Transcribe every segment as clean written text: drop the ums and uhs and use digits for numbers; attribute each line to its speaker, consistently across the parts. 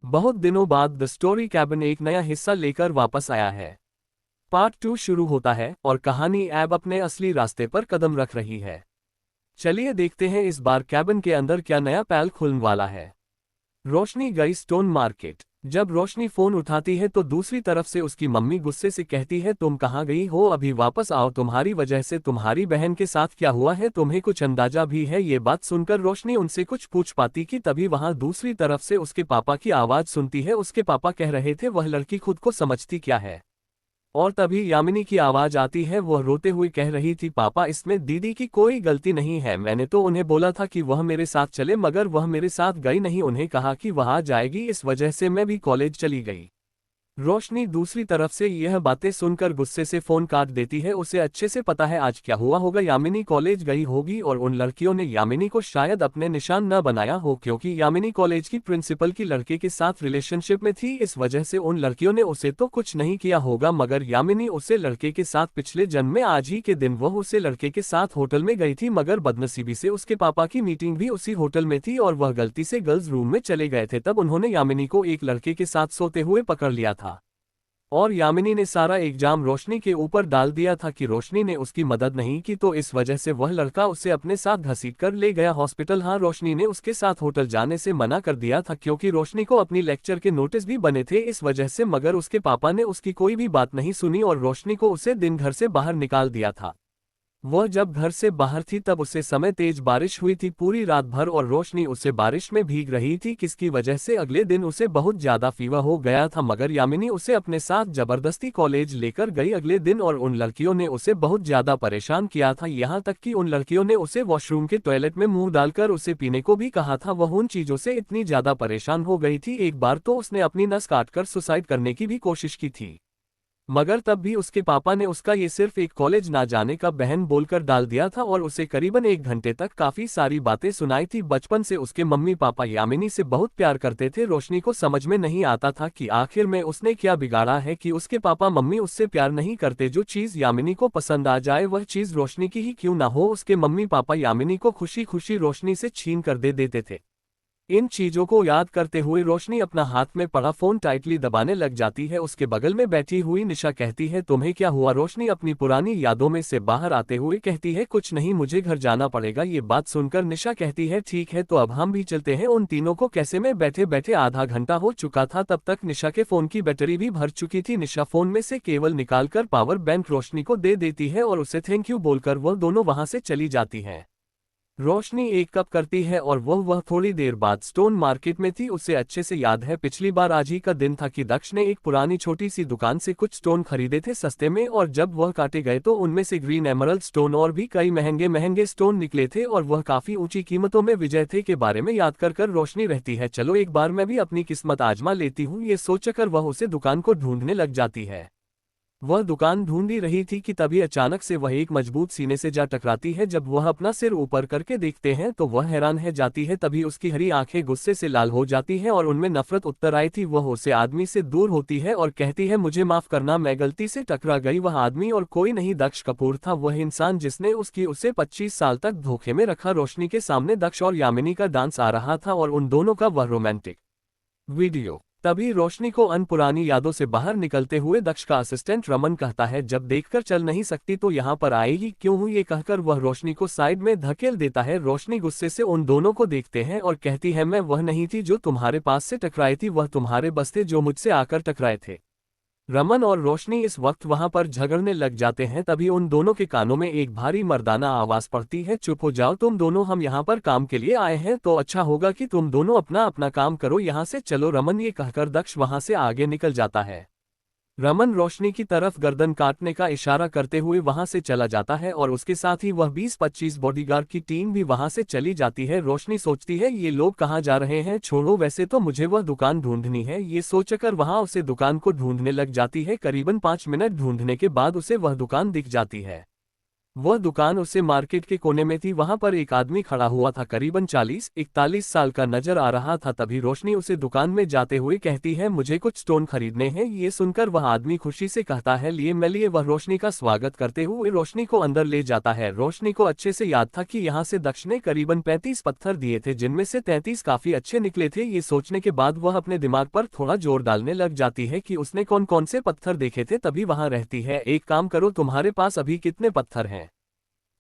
Speaker 1: बहुत दिनों बाद द स्टोरी कैबिन एक नया हिस्सा लेकर वापस आया है। पार्ट 2 शुरू होता है और कहानी अब अपने असली रास्ते पर कदम रख रही है। चलिए देखते हैं इस बार कैबिन के अंदर क्या नया पहल खुलने वाला है। रोशनी गई स्टोन मार्केट। जब रोशनी फोन उठाती है तो दूसरी तरफ से उसकी मम्मी गुस्से से कहती है, तुम कहाँ गई हो, अभी वापस आओ, तुम्हारी वजह से तुम्हारी बहन के साथ क्या हुआ है तुम्हें कुछ अंदाजा भी है। ये बात सुनकर रोशनी उनसे कुछ पूछ पाती कि तभी वहां दूसरी तरफ से उसके पापा की आवाज सुनती है। उसके पापा कह रहे थे वह लड़की खुद को समझती क्या है। और तभी यामिनी की आवाज आती है। वह रोते हुए कह रही थी, पापा इसमें दीदी की कोई गलती नहीं है, मैंने तो उन्हें बोला था कि वह मेरे साथ चले मगर वह मेरे साथ गई नहीं, उन्हें कहा कि वह आ जाएगी, इस वजह से मैं भी कॉलेज चली गई। रोशनी दूसरी तरफ से यह बातें सुनकर गुस्से से फोन काट देती है। उसे अच्छे से पता है आज क्या हुआ होगा। यामिनी कॉलेज गई होगी और उन लड़कियों ने यामिनी को शायद अपने निशान न बनाया हो, क्योंकि यामिनी कॉलेज की प्रिंसिपल की लड़के के साथ रिलेशनशिप में थी, इस वजह से उन लड़कियों ने उसे तो कुछ नहीं किया होगा। मगर यामिनी उसे लड़के के साथ पिछले जन्म में आज ही के दिन वह उसे लड़के के साथ होटल में गई थी, मगर बदनसीबी से उसके पापा की मीटिंग भी उसी होटल में थी और वह गलती से गर्ल्स रूम में चले गए थे। तब उन्होंने यामिनी को एक लड़के के साथ सोते हुए पकड़ लिया था और यामिनी ने सारा इल्जाम रोशनी के ऊपर डाल दिया था कि रोशनी ने उसकी मदद नहीं की, तो इस वजह से वह लड़का उसे अपने साथ घसीट कर ले गया हॉस्पिटल। हाँ, रोशनी ने उसके साथ होटल जाने से मना कर दिया था क्योंकि रोशनी को अपनी लेक्चर के नोटिस भी बने थे इस वजह से, मगर उसके पापा ने उसकी कोई भी बात नहीं सुनी और रोशनी को उसे दिन घर से बाहर निकाल दिया था। वह जब घर से बाहर थी तब उसे समय तेज बारिश हुई थी पूरी रात भर और रोशनी उसे बारिश में भीग रही थी, किसकी वजह से अगले दिन उसे बहुत ज्यादा फीवर हो गया था। मगर यामिनी उसे अपने साथ जबरदस्ती कॉलेज लेकर गई अगले दिन और उन लड़कियों ने उसे बहुत ज्यादा परेशान किया था, यहाँ तक कि उन लड़कियों ने उसे वॉशरूम के टॉयलेट में मुंह डालकर उसे पीने को भी कहा था। वह उन चीजों से इतनी ज्यादा परेशान हो गई थी, एक बार तो उसने अपनी नस काटकर सुसाइड करने की भी कोशिश की थी, मगर तब भी उसके पापा ने उसका ये सिर्फ एक कॉलेज ना जाने का बहन बोलकर डाल दिया था और उसे करीबन 1 घंटे तक काफी सारी बातें सुनाई थी। बचपन से उसके मम्मी पापा यामिनी से बहुत प्यार करते थे। रोशनी को समझ में नहीं आता था कि आखिर में उसने क्या बिगाड़ा है कि उसके पापा मम्मी उससे प्यार नहीं करते। जो चीज यामिनी को पसंद आ जाए वह चीज रोशनी की ही क्यों ना हो, उसके मम्मी पापा यामिनी को खुशी खुशी रोशनी से छीन कर दे देते थे। इन चीजों को याद करते हुए रोशनी अपना हाथ में पड़ा फोन टाइटली दबाने लग जाती है। उसके बगल में बैठी हुई निशा कहती है, तुम्हें क्या हुआ? रोशनी अपनी पुरानी यादों में से बाहर आते हुए कहती है, कुछ नहीं, मुझे घर जाना पड़ेगा। ये बात सुनकर निशा कहती है, ठीक है तो अब हम भी चलते हैं। उन तीनों को कैसे में बैठे बैठे आधा घंटा हो चुका था, तब तक निशा के फोन की बैटरी भी भर चुकी थी। निशा फोन में से केबल निकालकर पावर बैंक रोशनी को दे देती है और उसे थैंक यू बोलकर वह दोनों वहां से चली जाती है। रोशनी एक कप करती है और वह थोड़ी देर बाद स्टोन मार्केट में थी। उसे अच्छे से याद है पिछली बार आज ही का दिन था कि दक्ष ने एक पुरानी छोटी सी दुकान से कुछ स्टोन खरीदे थे सस्ते में, और जब वह काटे गए तो उनमें से ग्रीन एमरल्ड स्टोन और भी कई महंगे महंगे स्टोन निकले थे और वह काफी ऊंची कीमतों में विजय थे के बारे में याद कर रोशनी रहती है, चलो एक बार मैं भी अपनी किस्मत आजमा लेती हूँ, ये सोचकर वह उसे दुकान को ढूंढने लग जाती है। वह दुकान ढूंढी रही थी कि तभी अचानक से वह एक मजबूत सीने से जा टकराती है। जब वह अपना सिर ऊपर करके देखते हैं तो वह हैरान है जाती है, तभी उसकी हरी आंखें गुस्से से लाल हो जाती हैं और उनमें नफरत उतर आई थी। वह उसे आदमी से दूर होती है और कहती है, मुझे माफ करना, मैं गलती से टकरा गई। वह आदमी और कोई नहीं दक्ष कपूर था, वह इंसान जिसने उसे 25 साल तक धोखे में रखा। रोशनी के सामने दक्ष और यामिनी का डांस आ रहा था और उन दोनों का वह रोमांटिक वीडियो। तभी रोशनी को अन पुरानी यादों से बाहर निकलते हुए दक्ष का असिस्टेंट रमन कहता है, जब देखकर चल नहीं सकती तो यहाँ पर आएगी क्यों हूँ, ये कहकर वह रोशनी को साइड में धकेल देता है। रोशनी गुस्से से उन दोनों को देखते हैं और कहती है, मैं वह नहीं थी जो तुम्हारे पास से टकराई थी, वह तुम्हारे बस थे जो मुझसे आकर टकराए थे। रमन और रोशनी इस वक्त वहां पर झगड़ने लग जाते हैं। तभी उन दोनों के कानों में एक भारी मर्दाना आवाज पड़ती है, चुप हो जाओ तुम दोनों, हम यहाँ पर काम के लिए आए हैं तो अच्छा होगा कि तुम दोनों अपना अपना काम करो, यहाँ से चलो। रमन ये कहकर दक्ष वहां से आगे निकल जाता है। रमन रोशनी की तरफ गर्दन काटने का इशारा करते हुए वहां से चला जाता है और उसके साथ ही वह 20-25 बॉडीगार्ड की टीम भी वहां से चली जाती है। रोशनी सोचती है, ये लोग कहाँ जा रहे हैं, छोड़ो, वैसे तो मुझे वह दुकान ढूंढनी है, ये सोचकर वहां उसे दुकान को ढूंढने लग जाती है। करीबन 5 मिनट ढूंढने के बाद उसे वह दुकान दिख जाती है। वह दुकान उससे मार्केट के कोने में थी। वहां पर एक आदमी खड़ा हुआ था, करीबन 40-41 साल का नजर आ रहा था। तभी रोशनी उसे दुकान में जाते हुए कहती है, मुझे कुछ स्टोन खरीदने हैं। ये सुनकर वह आदमी खुशी से कहता है, लिए मैं लिए। वह रोशनी का स्वागत करते हुए रोशनी को अंदर ले जाता है। रोशनी को अच्छे से याद था कि यहाँ से दक्ष ने करीबन 35 पत्थर दिए थे, जिनमें से 33 काफी अच्छे निकले थे। ये सोचने के बाद वह अपने दिमाग पर थोड़ा जोर डालने लग जाती है कि उसने कौन कौन से पत्थर देखे थे। तभी वहां रहती है, एक काम करो, तुम्हारे पास अभी कितने पत्थर हैं?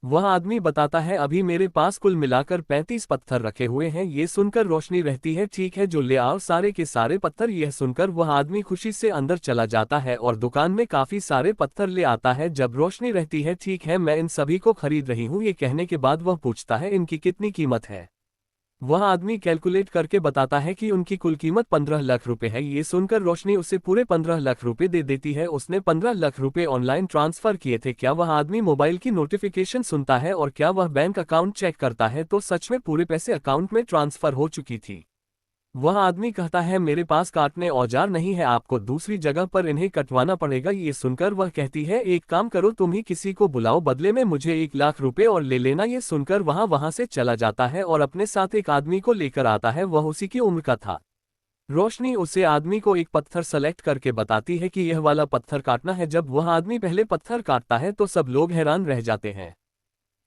Speaker 1: वह आदमी बताता है, अभी मेरे पास कुल मिलाकर 35 पत्थर रखे हुए हैं। ये सुनकर रोशनी रहती है, ठीक है, जो ले आओ सारे के सारे पत्थर। यह सुनकर वह आदमी खुशी से अंदर चला जाता है और दुकान में काफी सारे पत्थर ले आता है। जब रोशनी रहती है, ठीक है, मैं इन सभी को खरीद रही हूँ। ये कहने के बाद वह पूछता है, इनकी कितनी कीमत है? वह आदमी कैलकुलेट करके बताता है कि उनकी कुल कीमत 15 लाख रुपए है। ये सुनकर रोशनी उसे पूरे 15 लाख रुपए दे देती है। उसने 15 लाख रुपए ऑनलाइन ट्रांसफर किए थे। क्या वह आदमी मोबाइल की नोटिफिकेशन सुनता है और क्या वह बैंक अकाउंट चेक करता है तो सच में पूरे पैसे अकाउंट में ट्रांसफर हो चुकी थी। वह आदमी कहता है, मेरे पास काटने औजार नहीं है, आपको दूसरी जगह पर इन्हें कटवाना पड़ेगा। ये सुनकर वह कहती है, एक काम करो, तुम ही किसी को बुलाओ, बदले में मुझे 1 लाख रुपए और ले लेना। ये सुनकर वहां से चला जाता है और अपने साथ एक आदमी को लेकर आता है। वह उसी की उम्र का था। रोशनी उसे आदमी को एक पत्थर सेलेक्ट करके बताती है कि यह वाला पत्थर काटना है। जब वह आदमी पहले पत्थर काटता है तो सब लोग हैरान रह जाते हैं।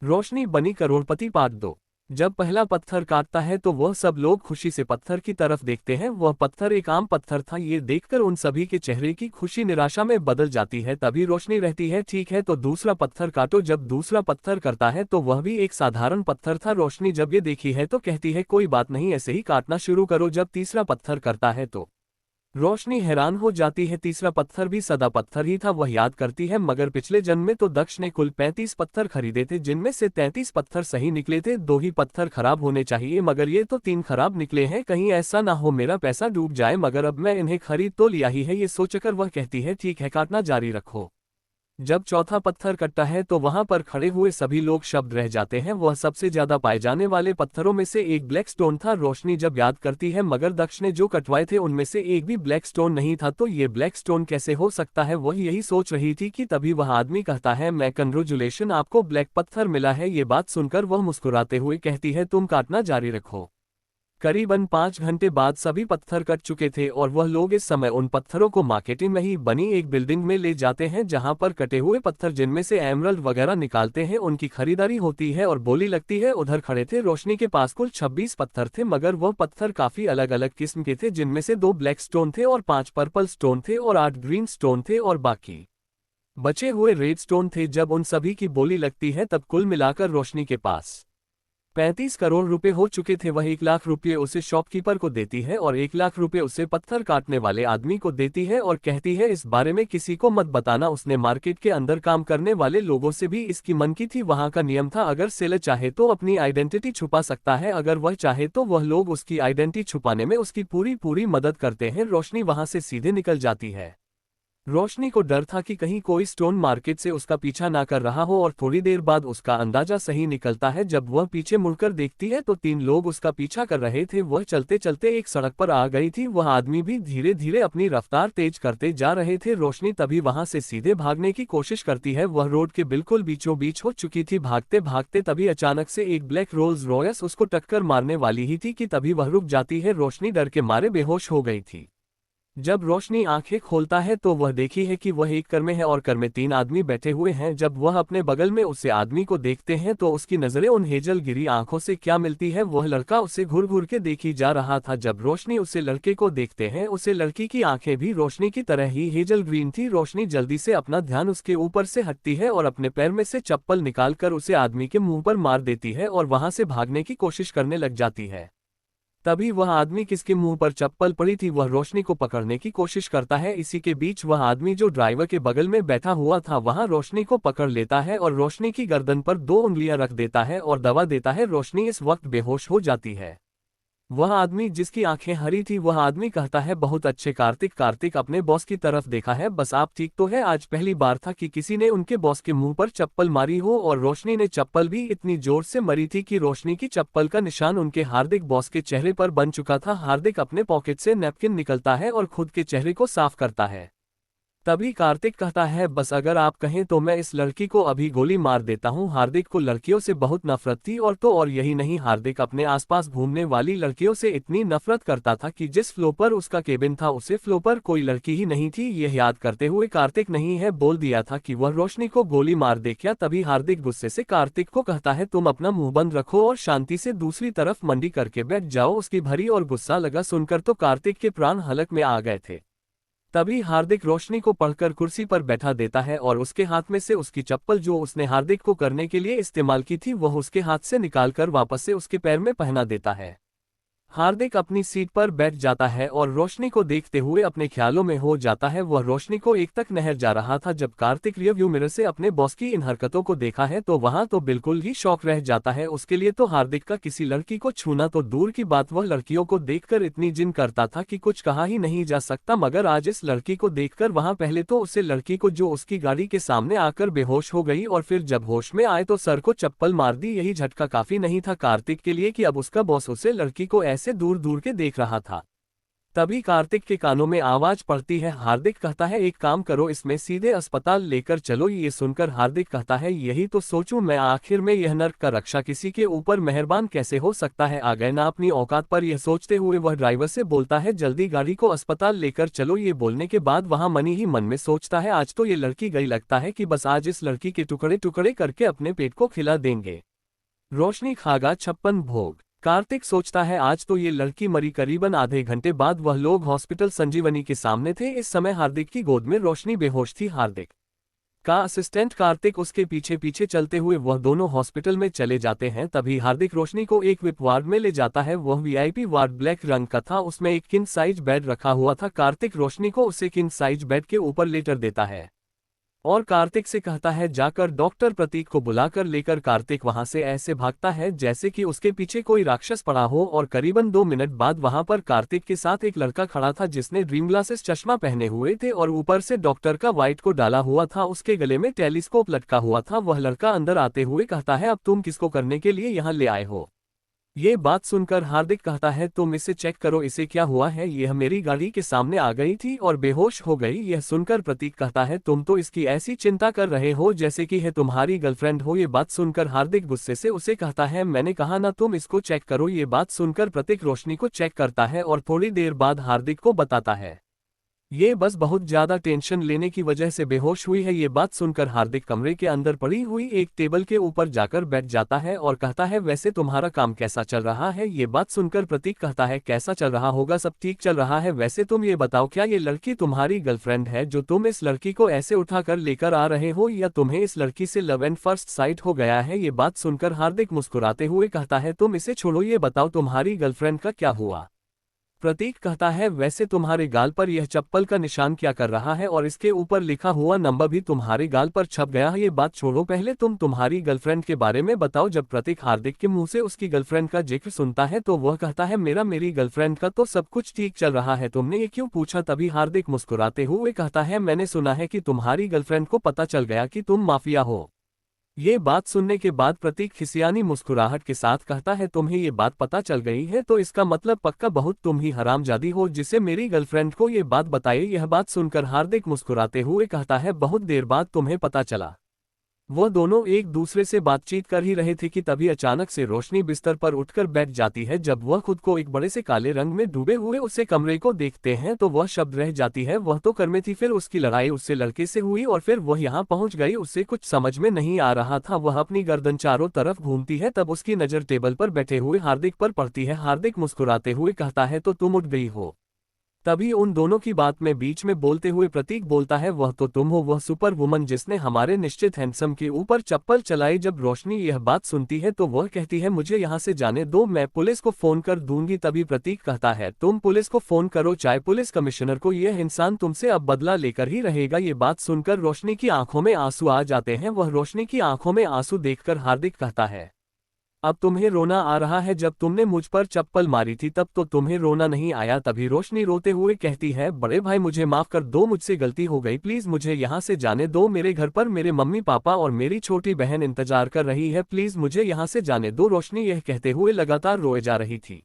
Speaker 1: रोशनी बनी करोड़पति पार्ट 2। जब पहला पत्थर काटता है तो वह सब लोग खुशी से पत्थर की तरफ देखते हैं। वह पत्थर एक आम पत्थर था। ये देखकर उन सभी के चेहरे की खुशी निराशा में बदल जाती है। तभी रोशनी रहती है, ठीक है, तो दूसरा पत्थर काटो। जब दूसरा पत्थर करता है तो वह भी एक साधारण पत्थर था। रोशनी जब ये देखी है तो कहती है, कोई बात नहीं, ऐसे ही काटना शुरू करो। जब तीसरा पत्थर करता है तो रोशनी हैरान हो जाती है। तीसरा पत्थर भी सदा पत्थर ही था। वह याद करती है, मगर पिछले जन्म में तो दक्ष ने कुल 35 पत्थर खरीदे थे, जिनमें से 33 पत्थर सही निकले थे। 2 ही पत्थर खराब होने चाहिए, मगर ये तो 3 खराब निकले हैं। कहीं ऐसा ना हो मेरा पैसा डूब जाए, मगर अब मैं इन्हें खरीद तो लिया ही है। ये सोचकर वह कहती है, ठीक है, काटना जारी रखो। जब चौथा पत्थर कटता है तो वहां पर खड़े हुए सभी लोग शब्द रह जाते हैं। वह सबसे ज्यादा पाए जाने वाले पत्थरों में से एक ब्लैक स्टोन था। रोशनी जब याद करती है, मगर दक्ष ने जो कटवाए थे उनमें से एक भी ब्लैक स्टोन नहीं था, तो ये ब्लैक स्टोन कैसे हो सकता है? वह यही सोच रही थी कि तभी वह आदमी कहता है, मैं कंग्रेचुलेशन, आपको ब्लैक पत्थर मिला है। ये बात सुनकर वह मुस्कुराते हुए कहती है, तुम काटना जारी रखो। करीबन 5 घंटे बाद सभी पत्थर कट चुके थे और वह लोग इस समय उन पत्थरों को मार्केटिंग में ही बनी एक बिल्डिंग में ले जाते हैं, जहां पर कटे हुए पत्थर जिनमें से एमरल्ड वगैरह निकालते हैं, उनकी खरीदारी होती है और बोली लगती है। उधर खड़े थे रोशनी के पास कुल 26 पत्थर थे, मगर वह पत्थर काफी अलग अलग किस्म के थे, जिनमें से 2 ब्लैक स्टोन थे और 5 पर्पल स्टोन थे और 8 ग्रीन स्टोन थे और बाकी बचे हुए रेड स्टोन थे। जब उन सभी की बोली लगती है तब कुल मिलाकर रोशनी के पास 35 करोड़ रुपए हो चुके थे। वह 1 लाख रुपए उसे शॉपकीपर को देती है और 1 लाख रुपए उसे पत्थर काटने वाले आदमी को देती है और कहती है, इस बारे में किसी को मत बताना। उसने मार्केट के अंदर काम करने वाले लोगों से भी इसकी मन की थी। वहां का नियम था, अगर सेलर चाहे तो अपनी आइडेंटिटी छुपा सकता है, अगर वह चाहे तो वह लोग उसकी आइडेंटिटी छुपाने में उसकी पूरी मदद करते हैं। रोशनी वहां से सीधे निकल जाती है। रोशनी को डर था कि कहीं कोई स्टोन मार्केट से उसका पीछा ना कर रहा हो और थोड़ी देर बाद उसका अंदाजा सही निकलता है। जब वह पीछे मुड़कर देखती है तो 3 लोग उसका पीछा कर रहे थे। वह चलते चलते एक सड़क पर आ गई थी। वह आदमी भी धीरे धीरे अपनी रफ्तार तेज करते जा रहे थे। रोशनी तभी वहां से सीधे भागने की कोशिश करती है। वह रोड के बिल्कुल बीचों बीच हो चुकी थी। भागते भागते तभी अचानक से एक ब्लैक रोल्स रॉयस उसको टक्कर मारने वाली ही थी कि तभी वह रुक जाती है। रोशनी डर के मारे बेहोश हो गई थी। जब रोशनी आंखें खोलता है तो वह देखी है कि वह एक कार में है और कार में 3 आदमी बैठे हुए हैं। जब वह अपने बगल में उसे आदमी को देखते हैं तो उसकी नजरें उन हेजल गिरी आंखों से क्या मिलती है। वह लड़का उसे घूर घूर के देखी जा रहा था। जब रोशनी उसे लड़के को देखते हैं, उसे लड़की की आंखें भी रोशनी की तरह ही हेजल ग्रीन थी। रोशनी जल्दी से अपना ध्यान उसके ऊपर से हटती है और अपने पैर में से चप्पल निकालकर उसे आदमी के मुंह पर मार देती है और वहां से भागने की कोशिश करने लग जाती है। तभी वह आदमी किसके मुंह पर चप्पल पड़ी थी, वह रोशनी को पकड़ने की कोशिश करता है। इसी के बीच वह आदमी जो ड्राइवर के बगल में बैठा हुआ था वहां रोशनी को पकड़ लेता है और रोशनी की गर्दन पर 2 उंगलियां रख देता है और दबा देता है। रोशनी इस वक्त बेहोश हो जाती है। वह आदमी जिसकी आंखें हरी थी, वह आदमी कहता है, बहुत अच्छे कार्तिक। कार्तिक अपने बॉस की तरफ देखा है, बस आप ठीक तो है? आज पहली बार था कि किसी ने उनके बॉस के मुंह पर चप्पल मारी हो और रोशनी ने चप्पल भी इतनी जोर से मरी थी कि रोशनी की चप्पल का निशान उनके हार्दिक बॉस के चेहरे पर बन चुका था। हार्दिक अपने पॉकेट से नैपकिन निकलता है और खुद के चेहरे को साफ करता है। तभी कार्तिक कहता है बस अगर आप कहें तो मैं इस लड़की को अभी गोली मार देता हूं। हार्दिक को लड़कियों से बहुत नफरत थी और यही नहीं, हार्दिक अपने आसपास घूमने वाली लड़कियों से इतनी नफरत करता था कि जिस फ्लो पर उसका केबिन था उसे फ्लो पर कोई लड़की ही नहीं थी। यह याद करते हुए कार्तिक नहीं है बोल दिया था कि वह रोशनी को गोली मार दे क्या। तभी हार्दिक गुस्से से कार्तिक को कहता है तुम अपना मुंह बंद रखो और शांति से दूसरी तरफ मंडी करके बैठ जाओ। उसकी भरी और गुस्सा लगा सुनकर तो कार्तिक के प्राण हलक में आ गए थे। तभी हार्दिक रोशनी को पकड़कर कुर्सी पर बैठा देता है और उसके हाथ में से उसकी चप्पल जो उसने हार्दिक को करने के लिए इस्तेमाल की थी वह उसके हाथ से निकालकर वापस से उसके पैर में पहना देता है। हार्दिक अपनी सीट पर बैठ जाता है और रोशनी को देखते हुए अपने ख्यालों में हो जाता है। वह रोशनी को एक तक नहर जा रहा था। जब कार्तिक रियरव्यू मिरर से अपने बॉस की इन हरकतों को देखा है तो वहां तो बिल्कुल ही शौक रह जाता है। उसके लिए तो हार्दिक का किसी लड़की को छूना तो दूर की बात, वह लड़कियों को देखकर इतनी जिन करता था कि कुछ कहा ही नहीं जा सकता। मगर आज इस लड़की को देखकर वहां पहले तो उसे लड़की को जो उसकी गाड़ी के सामने आकर बेहोश हो गई और फिर जब होश में आए तो सर को चप्पल मार दी। यही झटका काफी नहीं था कार्तिक के लिए कि अब उसका बॉस उसे लड़की को ऐसे दूर दूर के देख रहा था। तभी कार्तिक के कानों में आवाज पड़ती है। हार्दिक कहता है एक काम करो, इसमें सीधे अस्पताल लेकर चलो। ये सुनकर हार्दिक कहता है यही तो सोचूं मैं, आखिर में यह नर्क का रक्षा किसी के ऊपर मेहरबान कैसे हो सकता है, आ गए ना अपनी औकात पर। यह सोचते हुए वह ड्राइवर से बोलता है जल्दी गाड़ी को अस्पताल लेकर चलो। ये बोलने के बाद वहां मनी ही मन में सोचता है आज तो ये लड़की गई, लगता है कि बस आज इस लड़की के टुकड़े टुकड़े करके अपने पेट को खिला देंगे। रोशनी खागा 56 भोग। कार्तिक सोचता है आज तो ये लड़की मरी। करीबन आधे घंटे बाद वह लोग हॉस्पिटल संजीवनी के सामने थे। इस समय हार्दिक की गोद में रोशनी बेहोश थी। हार्दिक का असिस्टेंट कार्तिक उसके पीछे पीछे चलते हुए वह दोनों हॉस्पिटल में चले जाते हैं। तभी हार्दिक रोशनी को एक विप वार्ड में ले जाता है। वह वीआईपी वार्ड ब्लैक रंग का था, उसमें एक किंग साइज बेड रखा हुआ था। कार्तिक रोशनी को उसे किंग साइज बेड के ऊपर लेटर देता है और कार्तिक से कहता है जाकर डॉक्टर प्रतीक को बुलाकर लेकर। कार्तिक वहां से ऐसे भागता है जैसे कि उसके पीछे कोई राक्षस पड़ा हो और करीबन 2 मिनट बाद वहां पर कार्तिक के साथ एक लड़का खड़ा था जिसने ड्रीम ग्लासेस चश्मा पहने हुए थे और ऊपर से डॉक्टर का वाइट को डाला हुआ था। उसके गले में टेलीस्कोप लटका हुआ था। वह लड़का अंदर आते हुए कहता है अब तुम किसको करने के लिए यहाँ ले आए हो। ये बात सुनकर हार्दिक कहता है तुम इसे चेक करो, इसे क्या हुआ है, यह मेरी गाड़ी के सामने आ गई थी और बेहोश हो गई। यह सुनकर प्रतीक कहता है तुम तो इसकी ऐसी चिंता कर रहे हो जैसे कि है तुम्हारी गर्लफ्रेंड हो। ये बात सुनकर हार्दिक गुस्से से उसे कहता है मैंने कहा ना तुम इसको चेक करो। ये बात सुनकर प्रतीक रोशनी को चेक करता है और थोड़ी देर बाद हार्दिक को बताता है ये बस बहुत ज्यादा टेंशन लेने की वजह से बेहोश हुई है। ये बात सुनकर हार्दिक कमरे के अंदर पड़ी हुई एक टेबल के ऊपर जाकर बैठ जाता है और कहता है वैसे तुम्हारा काम कैसा चल रहा है। ये बात सुनकर प्रतीक कहता है कैसा चल रहा होगा, सब ठीक चल रहा है। वैसे तुम ये बताओ क्या ये लड़की तुम्हारी गर्लफ्रेंड है जो तुम इस लड़की को ऐसे उठाकर लेकर आ रहे हो, या तुम्हें इस लड़की से लव एंड फर्स्ट साइट हो गया है। ये बात सुनकर हार्दिक मुस्कुराते हुए कहता है तुम इसे छोड़ो, ये बताओ तुम्हारी गर्लफ्रेंड का क्या हुआ। प्रतीक कहता है वैसे तुम्हारे गाल पर यह चप्पल का निशान क्या कर रहा है और इसके ऊपर लिखा हुआ नंबर भी तुम्हारे गाल पर छप गया है। ये बात छोड़ो, पहले तुम तुम्हारी गर्लफ्रेंड के बारे में बताओ। जब प्रतीक हार्दिक के मुंह से उसकी गर्लफ्रेंड का जिक्र सुनता है तो वह कहता है मेरी गर्लफ्रेंड का तो सब कुछ ठीक चल रहा है, तुमने ये क्यों पूछा। तभी हार्दिक मुस्कुराते हुए कहता है मैंने सुना है कि तुम्हारी गर्लफ्रेंड को पता चल गया कि तुम माफिया हो। ये बात सुनने के बाद प्रतीक खिसियानी मुस्कुराहट के साथ कहता है तुम्हें ये बात पता चल गई है तो इसका मतलब पक्का बहुत तुम ही हरामजादी हो जिसे मेरी गर्लफ्रेंड को ये बात बताई। यह बात सुनकर हार्दिक मुस्कुराते हुए कहता है बहुत देर बाद तुम्हें पता चला। वो दोनों एक दूसरे से बातचीत कर ही रहे थे कि तभी अचानक से रोशनी बिस्तर पर उठकर बैठ जाती है। जब वह खुद को एक बड़े से काले रंग में डूबे हुए उससे कमरे को देखते हैं तो वह शब्द रह जाती है। वह तो घर में थी, फिर उसकी लड़ाई उससे लड़के से हुई और फिर वह यहाँ पहुंच गई। उससे कुछ समझ में नहीं आ रहा था। वह अपनी गर्दन चारों तरफ घूमती है, तब उसकी नजर टेबल पर बैठे हुए हार्दिक पर पड़ती है। हार्दिक मुस्कुराते हुए कहता है तो तुम उठ गई हो। तभी उन दोनों की बात में बीच में बोलते हुए प्रतीक बोलता है वह तो तुम हो, वह सुपर वुमन जिसने हमारे निश्चित हैंडसम के ऊपर चप्पल चलाई। जब रोशनी यह बात सुनती है तो वह कहती है मुझे यहाँ से जाने दो, मैं पुलिस को फोन कर दूंगी। तभी प्रतीक कहता है तुम पुलिस को फोन करो, चाहे पुलिस कमिश्नर को, यह इंसान तुमसे अब बदला लेकर ही रहेगा। ये बात सुनकर रोशनी की आंखों में आंसू आ जाते हैं। वह रोशनी की आंखों में आंसू देखकर हार्दिक कहता है अब तुम्हें रोना आ रहा है, जब तुमने मुझ पर चप्पल मारी थी तब तो तुम्हें रोना नहीं आया। तभी रोशनी रोते हुए कहती है बड़े भाई मुझे माफ कर दो, मुझसे गलती हो गई, प्लीज मुझे यहाँ से जाने दो। मेरे घर पर मेरे मम्मी पापा और मेरी छोटी बहन इंतजार कर रही है, प्लीज मुझे यहाँ से जाने दो। रोशनी यह कहते हुए लगातार रोए जा रही थी।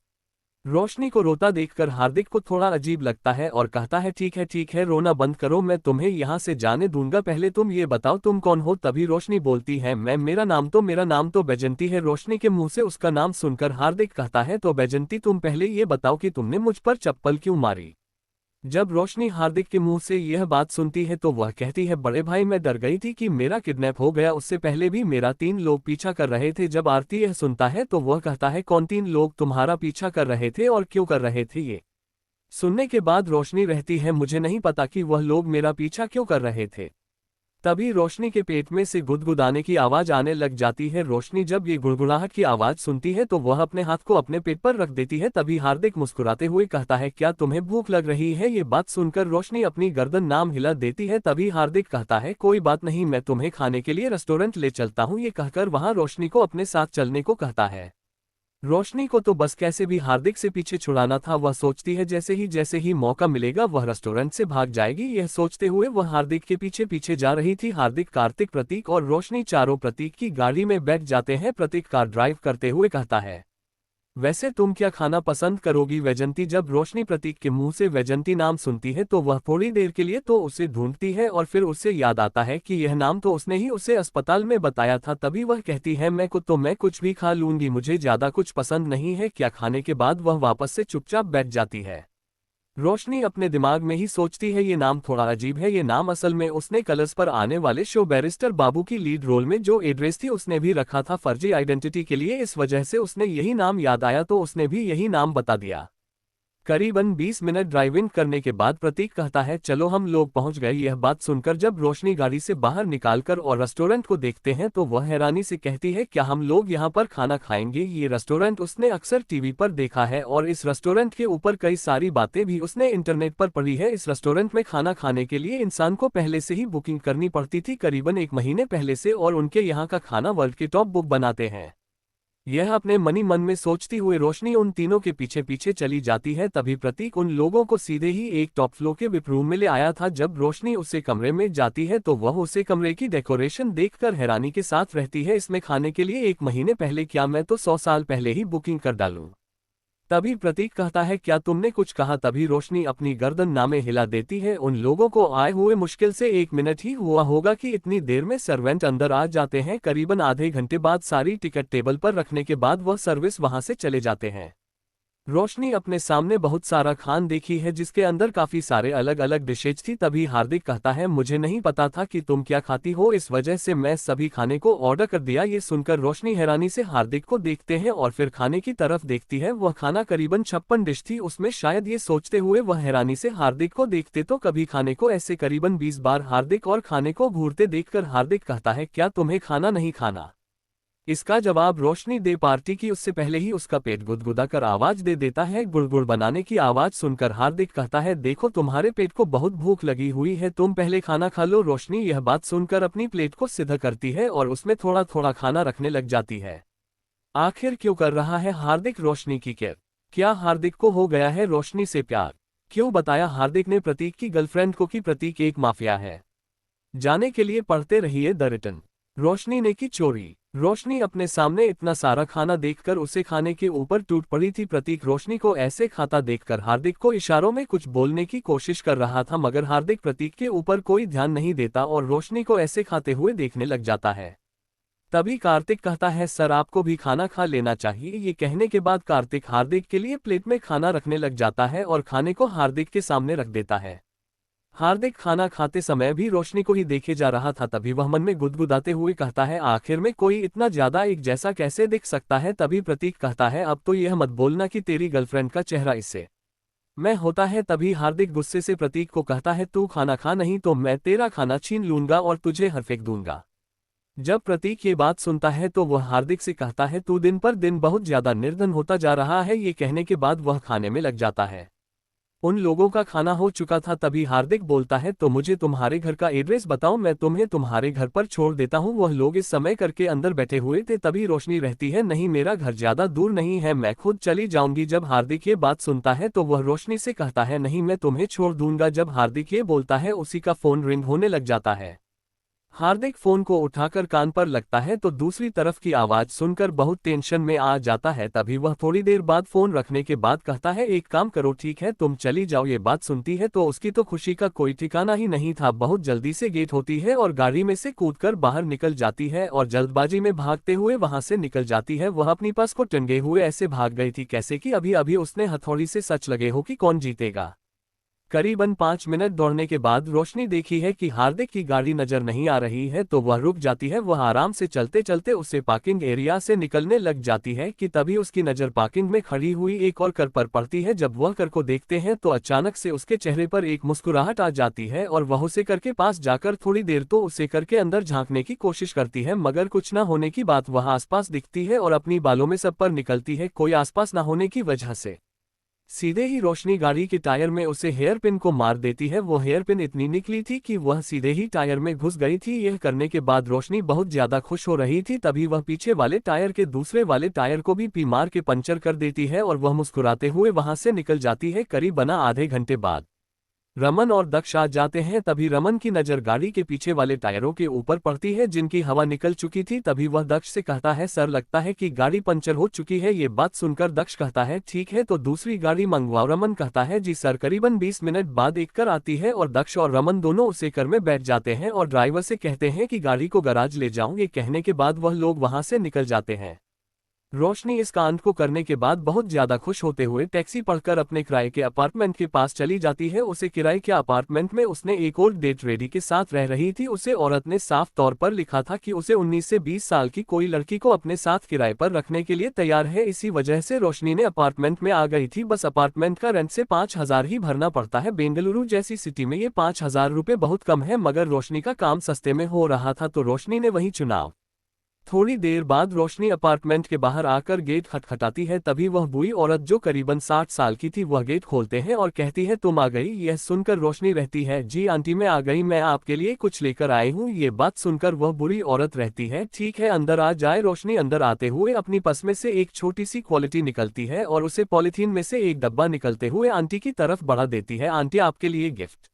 Speaker 1: रोशनी को रोता देखकर हार्दिक को थोड़ा अजीब लगता है और कहता है ठीक है रोना बंद करो, मैं तुम्हें यहाँ से जाने दूंगा, पहले तुम ये बताओ तुम कौन हो। तभी रोशनी बोलती है मैं मेरा नाम तो बैजंती है। रोशनी के मुंह से उसका नाम सुनकर हार्दिक कहता है तो बैजंती तुम पहले ये बताओ कि तुमने मुझ पर चप्पल क्यों मारी। जब रोशनी हार्दिक के मुंह से यह बात सुनती है तो वह कहती है बड़े भाई मैं डर गई थी कि मेरा किडनैप हो गया, उससे पहले भी मेरा 3 लोग पीछा कर रहे थे। जब आरती यह सुनता है तो वह कहता है कौन 3 लोग तुम्हारा पीछा कर रहे थे और क्यों कर रहे थे। ये सुनने के बाद रोशनी रहती है मुझे नहीं पता कि वह लोग मेरा पीछा क्यों कर रहे थे। तभी रोशनी के पेट में से गुदगुदाने की आवाज आने लग जाती है। रोशनी जब ये गुड़गुड़ाहट की आवाज सुनती है तो वह अपने हाथ को अपने पेट पर रख देती है। तभी हार्दिक मुस्कुराते हुए कहता है क्या तुम्हें भूख लग रही है। ये बात सुनकर रोशनी अपनी गर्दन नाम हिला देती है। तभी हार्दिक कहता है कोई बात नहीं, मैं तुम्हें खाने के लिए रेस्टोरेंट ले चलता हूँ। ये कहकर वहां रोशनी को अपने साथ चलने को कहता है। रोशनी को तो बस कैसे भी हार्दिक से पीछे छुड़ाना था। वह सोचती है जैसे ही मौका मिलेगा वह रेस्टोरेंट से भाग जाएगी। यह सोचते हुए वह हार्दिक के पीछे पीछे जा रही थी। हार्दिक, कार्तिक, प्रतीक और रोशनी चारों प्रतीक की गाड़ी में बैठ जाते हैं। प्रतीक कार ड्राइव करते हुए कहता है वैसे तुम क्या खाना पसंद करोगी वैजंती। जब रोशनी प्रतीक के मुंह से वैजंती नाम सुनती है तो वह थोड़ी देर के लिए तो उसे ढूंढती है और फिर उसे याद आता है कि यह नाम तो उसने ही उसे अस्पताल में बताया था। तभी वह कहती है मैं कुछ भी खा लूंगी, मुझे ज्यादा कुछ पसंद नहीं है। क्या खाने के बाद वह वापस से चुपचाप बैठ जाती है। रोशनी अपने दिमाग में ही सोचती है ये नाम थोड़ा अजीब है। ये नाम असल में उसने कलर्स पर आने वाले शो बैरिस्टर बाबू की लीड रोल में जो एड्रेस थी उसने भी रखा था फर्जी आइडेंटिटी के लिए, इस वजह से उसने यही नाम याद आया तो उसने भी यही नाम बता दिया। करीबन 20 मिनट ड्राइविंग करने के बाद प्रतीक कहता है चलो हम लोग पहुंच गए। यह बात सुनकर जब रोशनी गाड़ी से बाहर निकालकर और रेस्टोरेंट को देखते हैं तो वह हैरानी से कहती है क्या हम लोग यहां पर खाना खाएंगे। ये रेस्टोरेंट उसने अक्सर टीवी पर देखा है और इस रेस्टोरेंट के ऊपर कई सारी बातें भी उसने इंटरनेट पर पढ़ी है। इस रेस्टोरेंट में खाना खाने के लिए इंसान को पहले से ही बुकिंग करनी पड़ती थी, करीबन 1 महीने पहले से, और उनके यहाँ का खाना वर्ल्ड के टॉप बुक बनाते हैं। यह अपने मन में सोचती हुए रोशनी उन तीनों के पीछे पीछे चली जाती है। तभी प्रतीक उन लोगों को सीधे ही एक टॉप फ्लोर के विप रूम में ले आया था। जब रोशनी उसे कमरे में जाती है तो वह उसे कमरे की डेकोरेशन देखकर हैरानी के साथ रहती है। इसमें खाने के लिए 1 महीने पहले, क्या मैं तो 100 साल पहले ही बुकिंग कर डालूं। तभी प्रतीक कहता है क्या तुमने कुछ कहा। तभी रोशनी अपनी गर्दन नामे हिला देती है। उन लोगों को आए हुए मुश्किल से 1 मिनट ही हुआ होगा कि इतनी देर में सर्वेंट अंदर आ जाते हैं। करीबन आधे घंटे बाद सारी टिकट टेबल पर रखने के बाद वह सर्विस वहां से चले जाते हैं। रोशनी अपने सामने बहुत सारा खान देखी है जिसके अंदर काफी सारे अलग अलग डिशेज थी। तभी हार्दिक कहता है मुझे नहीं पता था कि तुम क्या खाती हो, इस वजह से मैं सभी खाने को ऑर्डर कर दिया। ये सुनकर रोशनी हैरानी से हार्दिक को देखते हैं और फिर खाने की तरफ देखती है। वह खाना करीबन 56 डिश थी उसमें, शायद ये सोचते हुए वह हैरानी से हार्दिक को देखते तो कभी खाने को ऐसे करीबन 20 बार हार्दिक और खाने को घूरते देखकर हार्दिक कहता है क्या तुम्हें खाना नहीं खाना। इसका जवाब रोशनी दे पार्टी की उससे पहले ही उसका पेट गुदगुदा कर आवाज दे देता है। गुड़गुड़ बनाने की आवाज सुनकर हार्दिक कहता है देखो तुम्हारे पेट को बहुत भूख लगी हुई है, तुम पहले खाना खा लो। रोशनी यह बात सुनकर अपनी प्लेट को सीधा करती है और उसमें थोड़ा थोड़ा खाना रखने लग जाती है। आखिर क्यों कर रहा है हार्दिक रोशनी की केयर? क्या हार्दिक को हो गया है रोशनी से प्यार? क्यों बताया हार्दिक ने प्रतीक की गर्लफ्रेंड को कि प्रतीक एक माफिया है? जाने के लिए पढ़ते रहिए द रिटर्न। रोशनी ने की चोरी। रोशनी अपने सामने इतना सारा खाना देखकर उसे खाने के ऊपर टूट पड़ी थी। प्रतीक रोशनी को ऐसे खाता देखकर हार्दिक को इशारों में कुछ बोलने की कोशिश कर रहा था, मगर हार्दिक प्रतीक के ऊपर कोई ध्यान नहीं देता और रोशनी को ऐसे खाते हुए देखने लग जाता है। तभी कार्तिक कहता है सर आपको भी खाना खा लेना चाहिए। ये कहने के बाद कार्तिक हार्दिक के लिए प्लेट में खाना रखने लग जाता है और खाने को हार्दिक के सामने रख देता है। हार्दिक खाना खाते समय भी रोशनी को ही देखे जा रहा था। तभी वह मन में गुदगुदाते हुए कहता है आखिर में कोई इतना ज्यादा एक जैसा कैसे दिख सकता है। तभी प्रतीक कहता है अब तो यह मत बोलना कि तेरी गर्लफ्रेंड का चेहरा इससे मैं होता है। तभी हार्दिक गुस्से से प्रतीक को कहता है तू खाना खा, नहीं तो मैं तेरा खाना छीन लूंगा और तुझे हर फेंक दूंगा। जब प्रतीक ये बात सुनता है तो वह हार्दिक से कहता है तू दिन पर दिन बहुत ज्यादा निर्धन होता जा रहा है। ये कहने के बाद वह खाने में लग जाता है। उन लोगों का खाना हो चुका था। तभी हार्दिक बोलता है तो मुझे तुम्हारे घर का एड्रेस बताओ, मैं तुम्हें तुम्हारे घर पर छोड़ देता हूँ। वह लोग इस समय करके अंदर बैठे हुए थे। तभी रोशनी रहती है नहीं मेरा घर ज्यादा दूर नहीं है, मैं खुद चली जाऊंगी। जब हार्दिक ये बात सुनता है तो वह रोशनी से कहता है नहीं मैं तुम्हें छोड़ दूंगा। जब हार्दिक ये बोलता है उसी का फोन रिंग होने लग जाता है। हार्दिक फोन को उठाकर कान पर लगता है तो दूसरी तरफ की आवाज सुनकर बहुत टेंशन में आ जाता है। तभी वह थोड़ी देर बाद फोन रखने के बाद कहता है, एक काम करो, ठीक है तुम चली जाओ। ये बात सुनती है तो उसकी तो खुशी का कोई ठिकाना ही नहीं था। बहुत जल्दी से गेट होती है और गाड़ी में से कूदकर बाहर निकल जाती है और जल्दबाजी में भागते हुए वहां से निकल जाती है। वह अपनी पर्स को टंगे हुए ऐसे भाग गई थी कैसे कि अभी अभी उसने हथौड़ी से सच लगे हो कि कौन जीतेगा। करीबन 5 मिनट दौड़ने के बाद रोशनी देखी है कि हार्दिक की गाड़ी नजर नहीं आ रही है तो वह रुक जाती है। वह आराम से चलते चलते उसे पार्किंग एरिया से निकलने लग जाती है कि तभी उसकी नजर पार्किंग में खड़ी हुई एक और कार पर पड़ती है। जब वह कार को देखते हैं तो अचानक से उसके चेहरे पर एक मुस्कुराहट आ जाती है और वह उसे कार के पास जाकर थोड़ी देर तो उसे कार के अंदर झांकने की कोशिश करती है, मगर कुछ न होने की बात वह आसपास दिखती है और अपनी बालों में सब पर निकलती है। कोई आसपास न होने की वजह से सीधे ही रोशनी गाड़ी के टायर में उसे हेयर पिन को मार देती है। वो हेयर पिन इतनी निकली थी कि वह सीधे ही टायर में घुस गई थी। यह करने के बाद रोशनी बहुत ज्यादा खुश हो रही थी। तभी वह पीछे वाले टायर के दूसरे वाले टायर को भी पी मार के पंचर कर देती है और वह मुस्कुराते हुए वहां से निकल जाती है। करीबन आधे घंटे बाद रमन और दक्ष आ जाते हैं। तभी रमन की नजर गाड़ी के पीछे वाले टायरों के ऊपर पड़ती है जिनकी हवा निकल चुकी थी। तभी वह दक्ष से कहता है, सर लगता है कि गाड़ी पंचर हो चुकी है। ये बात सुनकर दक्ष कहता है, ठीक है तो दूसरी गाड़ी मंगवाओ। रमन कहता है, जी सर। करीबन 20 मिनट बाद एक कार आती है और दक्ष और रमन दोनों उसे कार में बैठ जाते हैं और ड्राइवर से कहते हैं कि गाड़ी को गैराज ले जाऊं। ये कहने के बाद वह लोग वहां से निकल जाते हैं। रोशनी इस कांड को करने के बाद बहुत ज्यादा खुश होते हुए टैक्सी पढ़कर अपने किराए के अपार्टमेंट के पास चली जाती है। उसे किराए के अपार्टमेंट में उसने एक और डेट रेडी के साथ रह रही थी। उसे औरत ने साफ तौर पर लिखा था कि उसे 19 से 20 साल की कोई लड़की को अपने साथ किराए पर रखने के लिए तैयार है। इसी वजह से रोशनी ने अपार्टमेंट में आ गई थी। बस अपार्टमेंट का रेंट से 5,000 ही भरना पड़ता है। बेंगलुरु जैसी सिटी में ये 5,000 रुपये बहुत कम है, मगर रोशनी का काम सस्ते में हो रहा था तो रोशनी ने वही चुनाव। थोड़ी देर बाद रोशनी अपार्टमेंट के बाहर आकर गेट खटखटाती है। तभी वह बूढ़ी औरत जो करीबन 60 साल की थी वह गेट खोलते हैं और कहती है, तुम आ गई। यह सुनकर रोशनी रहती है, जी आंटी मैं आ गई, मैं आपके लिए कुछ लेकर आई हूँ। ये बात सुनकर वह बुरी औरत रहती है, ठीक है अंदर आ जाए। रोशनी अंदर आते हुए अपनी पर्स में से एक छोटी सी क्वालिटी निकलती है और उसे पॉलीथीन में से एक डब्बा निकलते हुए आंटी की तरफ बढ़ा देती है, आंटी आपके लिए गिफ्ट।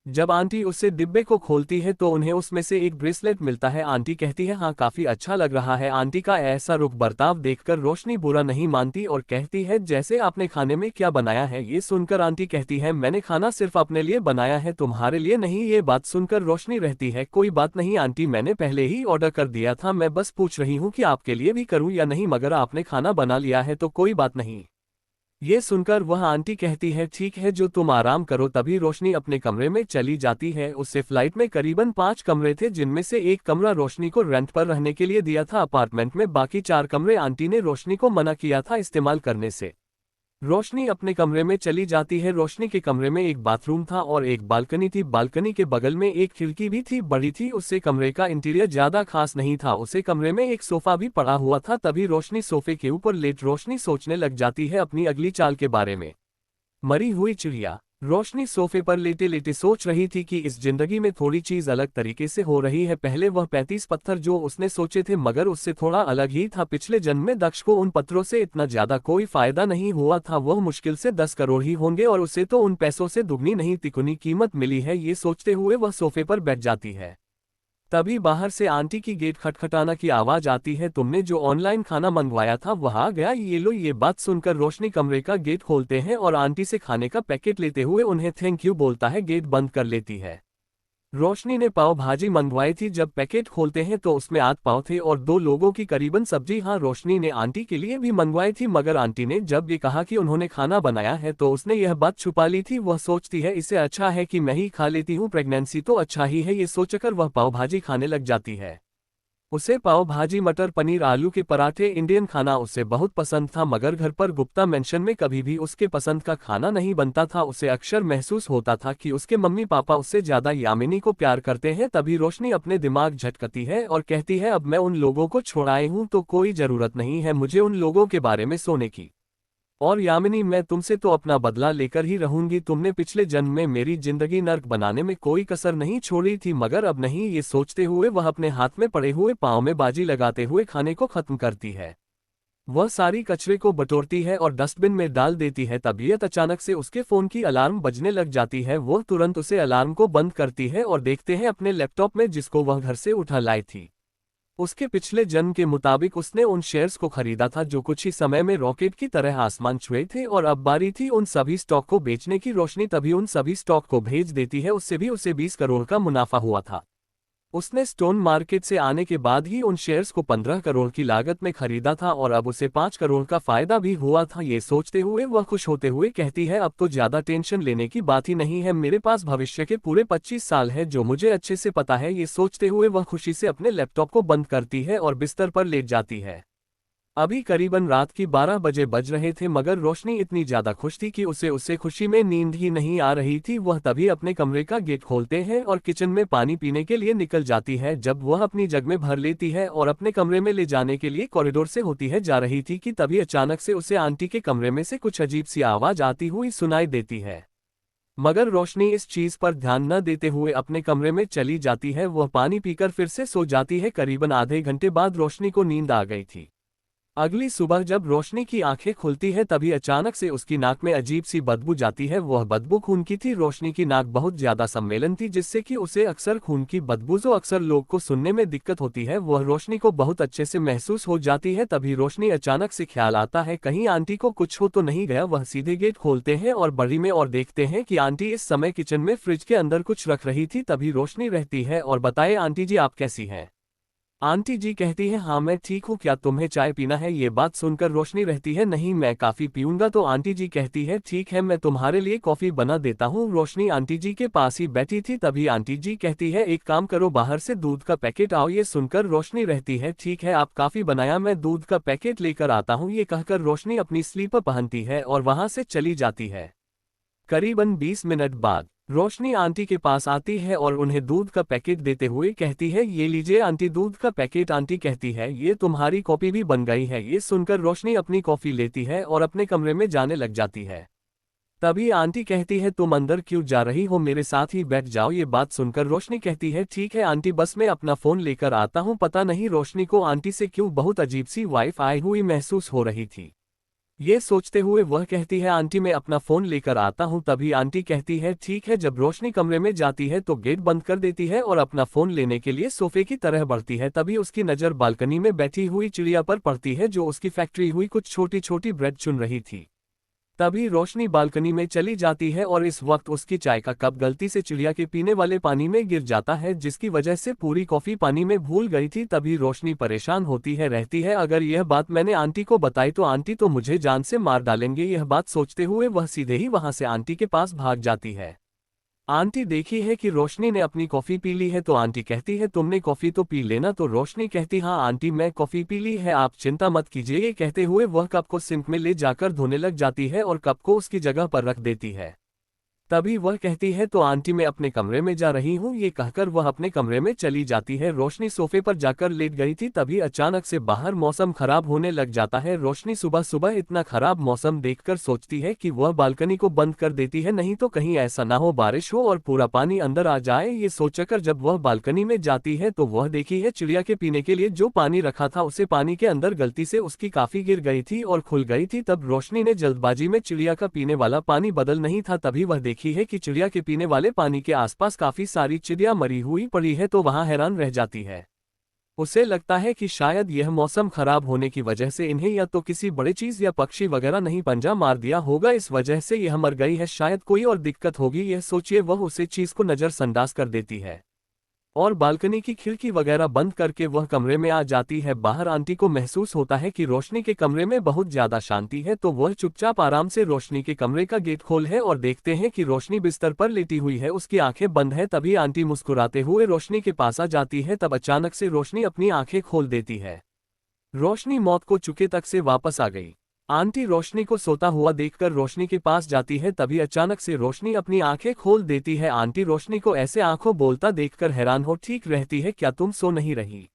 Speaker 1: जब आंटी उससे डिब्बे को खोलती है तो उन्हें उसमें से एक ब्रेसलेट मिलता है। आंटी कहती है, हाँ काफी अच्छा लग रहा है। आंटी का ऐसा रुख बर्ताव देखकर रोशनी बुरा नहीं मानती और कहती है, जैसे आपने खाने में क्या बनाया है। ये सुनकर आंटी कहती है, मैंने खाना सिर्फ अपने लिए बनाया है, तुम्हारे लिए नहीं। ये बात सुनकर रोशनी रहती है, कोई बात नहीं आंटी, मैंने पहले ही ऑर्डर कर दिया था, मैं बस पूछ रही हूँ कि आपके लिए भी करूँ या नहीं, मगर आपने खाना बना लिया है तो कोई बात नहीं। ये सुनकर वह आंटी कहती है, ठीक है जो तुम आराम करो। तभी रोशनी अपने कमरे में चली जाती है। उससे फ्लाइट में करीबन 5 कमरे थे जिनमें से एक कमरा रोशनी को रेंट पर रहने के लिए दिया था अपार्टमेंट में। बाकी 4 कमरे आंटी ने रोशनी को मना किया था इस्तेमाल करने से। रोशनी अपने कमरे में चली जाती है। रोशनी के कमरे में एक बाथरूम था और एक बालकनी थी। बालकनी के बगल में एक खिड़की भी थी, बड़ी थी। उससे कमरे का इंटीरियर ज्यादा खास नहीं था। उसे कमरे में एक सोफा भी पड़ा हुआ था। तभी रोशनी सोफे के ऊपर लेट रोशनी सोचने लग जाती है अपनी अगली चाल के बारे में। मरी हुई चिड़िया। रोशनी सोफे पर लेटे लेटे सोच रही थी कि इस जिंदगी में थोड़ी चीज अलग तरीके से हो रही है। पहले वह 35 पत्थर जो उसने सोचे थे मगर उससे थोड़ा अलग ही था। पिछले जन्म में दक्ष को उन पत्थरों से इतना ज्यादा कोई फायदा नहीं हुआ था। वह मुश्किल से 10 करोड़ ही होंगे और उसे तो उन पैसों से दुगनी नहीं तिगुनी कीमत मिली है। ये सोचते हुए वह सोफे पर बैठ जाती है। तभी बाहर से आंटी की गेट खटखटाना की आवाज आती है, तुमने जो ऑनलाइन खाना मंगवाया था वह आ गया, ये लो। ये बात सुनकर रोशनी कमरे का गेट खोलते हैं और आंटी से खाने का पैकेट लेते हुए उन्हें थैंक यू बोलता है, गेट बंद कर लेती है। रोशनी ने पाव भाजी मंगवाई थी। जब पैकेट खोलते हैं तो उसमें 8 पाव थे और 2 लोगों की करीबन सब्जी। हाँ रोशनी ने आंटी के लिए भी मंगवाई थी, मगर आंटी ने जब ये कहा कि उन्होंने खाना बनाया है तो उसने यह बात छुपा ली थी। वह सोचती है इससे अच्छा है कि मैं ही खा लेती हूँ, प्रेगनेंसी तो अच्छा ही है। ये सोचकर वह पाव भाजी खाने लग जाती है। उसे पाव भाजी, मटर पनीर, आलू के पराठे, इंडियन खाना उसे बहुत पसंद था, मगर घर पर गुप्ता मेंशन में कभी भी उसके पसंद का खाना नहीं बनता था। उसे अक्सर महसूस होता था कि उसके मम्मी पापा उससे ज्यादा यामिनी को प्यार करते हैं। तभी रोशनी अपने दिमाग झटकती है और कहती है, अब मैं उन लोगों को छोड़ाई हूं तो कोई जरूरत नहीं है मुझे उन लोगों के बारे में सोने की। और यामिनी, मैं तुमसे तो अपना बदला लेकर ही रहूंगी। तुमने पिछले जन्म में मेरी जिंदगी नर्क बनाने में कोई कसर नहीं छोड़ी थी, मगर अब नहीं। ये सोचते हुए वह अपने हाथ में पड़े हुए पांव में बाजी लगाते हुए खाने को खत्म करती है। वह सारी कचरे को बटोरती है और डस्टबिन में डाल देती है। तबीयत अचानक से उसके फोन की अलार्म बजने लग जाती है। वह तुरंत उसे अलार्म को बंद करती है और देखते हैं अपने लैपटॉप में जिसको वह घर से उठा लाई थी। उसके पिछले जन्म के मुताबिक उसने उन शेयर्स को खरीदा था जो कुछ ही समय में रॉकेट की तरह आसमान छुए थे और अब बारी थी उन सभी स्टॉक को बेचने की। रोशनी तभी उन सभी स्टॉक को भेज देती है। उससे भी उसे 20 करोड़ का मुनाफा हुआ था। उसने स्टोन मार्केट से आने के बाद ही उन शेयर्स को 15 करोड़ की लागत में खरीदा था और अब उसे 5 करोड़ का फायदा भी हुआ था। ये सोचते हुए वह खुश होते हुए कहती है, अब तो ज्यादा टेंशन लेने की बात ही नहीं है। मेरे पास भविष्य के पूरे 25 साल है जो मुझे अच्छे से पता है। ये सोचते हुए वह खुशी से अपने लैपटॉप को बंद करती है और बिस्तर पर लेट जाती है। अभी करीबन रात की 12 बजे बज रहे थे मगर रोशनी इतनी ज्यादा खुश थी कि उसे खुशी में नींद ही नहीं आ रही थी। वह तभी अपने कमरे का गेट खोलते हैं और किचन में पानी पीने के लिए निकल जाती है। जब वह अपनी जग में भर लेती है और अपने कमरे में ले जाने के लिए कॉरिडोर से होती है जा रही थी कि तभी अचानक से उसे आंटी के कमरे में से कुछ अजीब सी आवाज आती हुई सुनाई देती है। मगर रोशनी इस चीज पर ध्यान न देते हुए अपने कमरे में चली जाती है। वह पानी पीकर फिर से सो जाती है। करीबन आधे घंटे बाद रोशनी को नींद आ गई थी। अगली सुबह जब रोशनी की आंखें खुलती है तभी अचानक से उसकी नाक में अजीब सी बदबू जाती है। वह बदबू खून की थी। रोशनी की नाक बहुत ज्यादा सम्मेलन थी जिससे कि उसे अक्सर खून की बदबू जो अक्सर लोग को सुनने में दिक्कत होती है वह रोशनी को बहुत अच्छे से महसूस हो जाती है। तभी रोशनी अचानक से ख्याल आता है कहीं आंटी को कुछ हो तो नहीं गया। वह सीधे गेट खोलते हैं और बड़ी में और देखते हैं कि आंटी इस समय किचन में फ्रिज के अंदर कुछ रख रही थी। तभी रोशनी रहती है और बताए, आंटी जी आप कैसी हैं? आंटी जी कहती है, हाँ मैं ठीक हूँ, क्या तुम्हें चाय पीना है? ये बात सुनकर रोशनी रहती है, नहीं मैं काफी पीऊंगा। तो आंटी जी कहती है, ठीक है मैं तुम्हारे लिए कॉफी बना देता हूँ। रोशनी आंटी जी के पास ही बैठी थी। तभी आंटी जी कहती है, एक काम करो बाहर से दूध का पैकेट आओ। ये सुनकर रोशनी रहती है, ठीक है आप काफी बनाया, मैं दूध का पैकेट लेकर आता हूँ। ये कहकर रोशनी अपनी स्लीपर पहनती है और वहां से चली जाती है। करीबन 20 मिनट बाद रोशनी आंटी के पास आती है और उन्हें दूध का पैकेट देते हुए कहती है, ये लीजिए आंटी दूध का पैकेट। आंटी कहती है, ये तुम्हारी कॉफी भी बन गई है। ये सुनकर रोशनी अपनी कॉफी लेती है और अपने कमरे में जाने लग जाती है। तभी आंटी कहती है, तुम अंदर क्यों जा रही हो, मेरे साथ ही बैठ जाओ। ये बात सुनकर रोशनी कहती है, ठीक है आंटी बस मैं अपना फोन लेकर आता हूँ। पता नहीं रोशनी को आंटी से क्यों बहुत अजीब सी वाइफ आई हुई महसूस हो रही थी। ये सोचते हुए वह कहती है, आंटी मैं अपना फोन लेकर आता हूँ। तभी आंटी कहती है, ठीक है। जब रोशनी कमरे में जाती है तो गेट बंद कर देती है और अपना फोन लेने के लिए सोफे की तरह बढ़ती है। तभी उसकी नज़र बालकनी में बैठी हुई चिड़िया पर पड़ती है जो उसकी फैक्ट्री हुई कुछ छोटी छोटी ब्रेड चुन रही थी। तभी रोशनी बालकनी में चली जाती है और इस वक्त उसकी चाय का कप गलती से चिड़िया के पीने वाले पानी में गिर जाता है जिसकी वजह से पूरी कॉफी पानी में भूल गई थी। तभी रोशनी परेशान होती है रहती है, अगर यह बात मैंने आंटी को बताई तो आंटी तो मुझे जान से मार डालेंगे। यह बात सोचते हुए वह सीधे ही वहां से आंटी के पास भाग जाती है। आंटी देखी है कि रोशनी ने अपनी कॉफी पी ली है तो आंटी कहती है, तुमने कॉफी तो पी लेना। तो रोशनी कहती, हाँ आंटी मैं कॉफी पी ली है, आप चिंता मत कीजिए। ये कहते हुए वह कप को सिंक में ले जाकर धोने लग जाती है और कप को उसकी जगह पर रख देती है। तभी वह कहती है, तो आंटी मैं अपने कमरे में जा रही हूँ। ये कहकर वह अपने कमरे में चली जाती है। रोशनी सोफे पर जाकर लेट गई थी। तभी अचानक से बाहर मौसम खराब होने लग जाता है। रोशनी सुबह सुबह इतना खराब मौसम देखकर सोचती है कि वह बालकनी को बंद कर देती है, नहीं तो कहीं ऐसा ना हो बारिश हो और पूरा पानी अंदर आ जाए। ये सोचकर जब वह बालकनी में जाती है तो वह देखी है चिड़िया के पीने के लिए जो पानी रखा था उसे पानी के अंदर गलती से उसकी काफी गिर गई थी और खुल गई थी। तब रोशनी ने जल्दबाजी में चिड़िया का पीने वाला पानी बदल नहीं था। तभी वह देखी है कि चिड़िया के पीने वाले पानी के आसपास काफी सारी चिड़िया मरी हुई पड़ी है तो वहां हैरान रह जाती है। उसे लगता है कि शायद यह मौसम खराब होने की वजह से इन्हें या तो किसी बड़े चीज या पक्षी वगैरह नहीं पंजा मार दिया होगा, इस वजह से यह मर गई है। शायद कोई और दिक्कत होगी, यह सोचिए वह उसे चीज को नजरअंदाज कर देती है और बालकनी की खिड़की वगैरह बंद करके वह कमरे में आ जाती है। बाहर आंटी को महसूस होता है कि रोशनी के कमरे में बहुत ज्यादा शांति है तो वह चुपचाप आराम से रोशनी के कमरे का गेट खोल है और देखते हैं कि रोशनी बिस्तर पर लेटी हुई है, उसकी आंखें बंद है। तभी आंटी मुस्कुराते हुए रोशनी के पास आ जाती है। तब अचानक से रोशनी अपनी आंखें खोल देती है। रोशनी मौत को चुके तक से वापस आ गई। आंटी रोशनी को सोता हुआ देखकर रोशनी के पास जाती है। तभी अचानक से रोशनी अपनी आंखें खोल देती है। आंटी रोशनी को ऐसे आंखों बोलता देखकर हैरान हो ठीक रहती है, क्या तुम सो नहीं रही?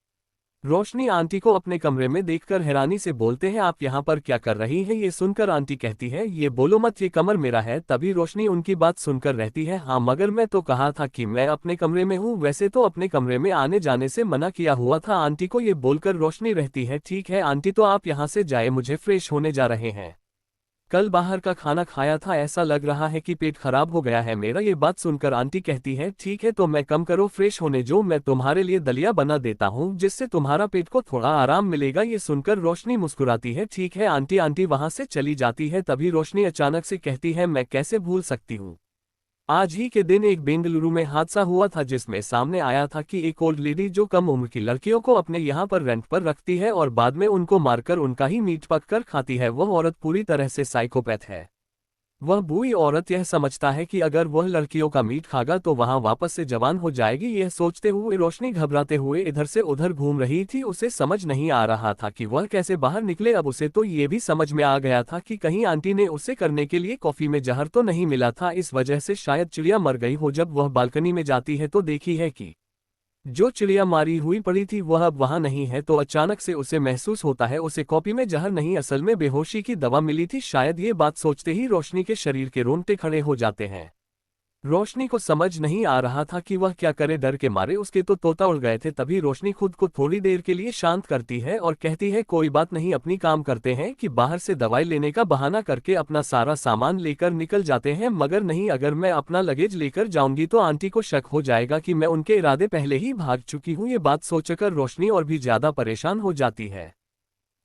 Speaker 1: रोशनी आंटी को अपने कमरे में देखकर हैरानी से बोलते हैं, आप यहाँ पर क्या कर रही हैं? ये सुनकर आंटी कहती है, ये बोलो मत, ये कमर मेरा है। तभी रोशनी उनकी बात सुनकर रहती है, हाँ मगर मैं तो कहा था कि मैं अपने कमरे में हूँ, वैसे तो अपने कमरे में आने जाने से मना किया हुआ था। आंटी को ये बोलकर रोशनी रहती है, ठीक है आंटी, तो आप यहाँ से जाए, मुझे फ्रेश होने जा रहे हैं। कल बाहर का खाना खाया था, ऐसा लग रहा है कि पेट खराब हो गया है मेरा। ये बात सुनकर आंटी कहती है, ठीक है तो मैं कम करो, फ्रेश होने जो, मैं तुम्हारे लिए दलिया बना देता हूँ जिससे तुम्हारा पेट को थोड़ा आराम मिलेगा। ये सुनकर रोशनी मुस्कुराती है, ठीक है आंटी। आंटी वहां से चली जाती है। तभी रोशनी अचानक से कहती है, मैं कैसे भूल सकती हूँ, आज ही के दिन एक बेंगलुरु में हादसा हुआ था जिसमें सामने आया था कि एक ओल्ड लेडी जो कम उम्र की लड़कियों को अपने यहाँ पर रेंट पर रखती है और बाद में उनको मारकर उनका ही मीट पक कर खाती है, वह औरत पूरी तरह से साइकोपैथ है। वह बुरी औरत यह समझता है कि अगर वह लड़कियों का मीट खागा तो वहां वापस से जवान हो जाएगी। यह सोचते हुए रोशनी घबराते हुए इधर से उधर घूम रही थी। उसे समझ नहीं आ रहा था कि वह कैसे बाहर निकले। अब उसे तो ये भी समझ में आ गया था कि कहीं आंटी ने उसे करने के लिए कॉफी में जहर तो नहीं मिला था, इस वजह से शायद चिड़िया मर गई हो। जब वह बालकनी में जाती है तो देखी है कि जो चिड़िया मारी हुई पड़ी थी वह अब वहां नहीं है। तो अचानक से उसे महसूस होता है उसे कॉपी में जहर नहीं, असल में बेहोशी की दवा मिली थी शायद। ये बात सोचते ही रोशनी के शरीर के रोंगटे खड़े हो जाते हैं। रोशनी को समझ नहीं आ रहा था कि वह क्या करे, डर के मारे उसके तो तोता उड़ गए थे। तभी रोशनी खुद को थोड़ी देर के लिए शांत करती है और कहती है, कोई बात नहीं, अपनी काम करते हैं कि बाहर से दवाई लेने का बहाना करके अपना सारा सामान लेकर निकल जाते हैं। मगर नहीं, अगर मैं अपना लगेज लेकर जाऊंगी तो आंटी को शक हो जाएगा कि मैं उनके इरादे पहले ही भाग चुकी हूँ। ये बात सोचकर रोशनी और भी ज्यादा परेशान हो जाती है।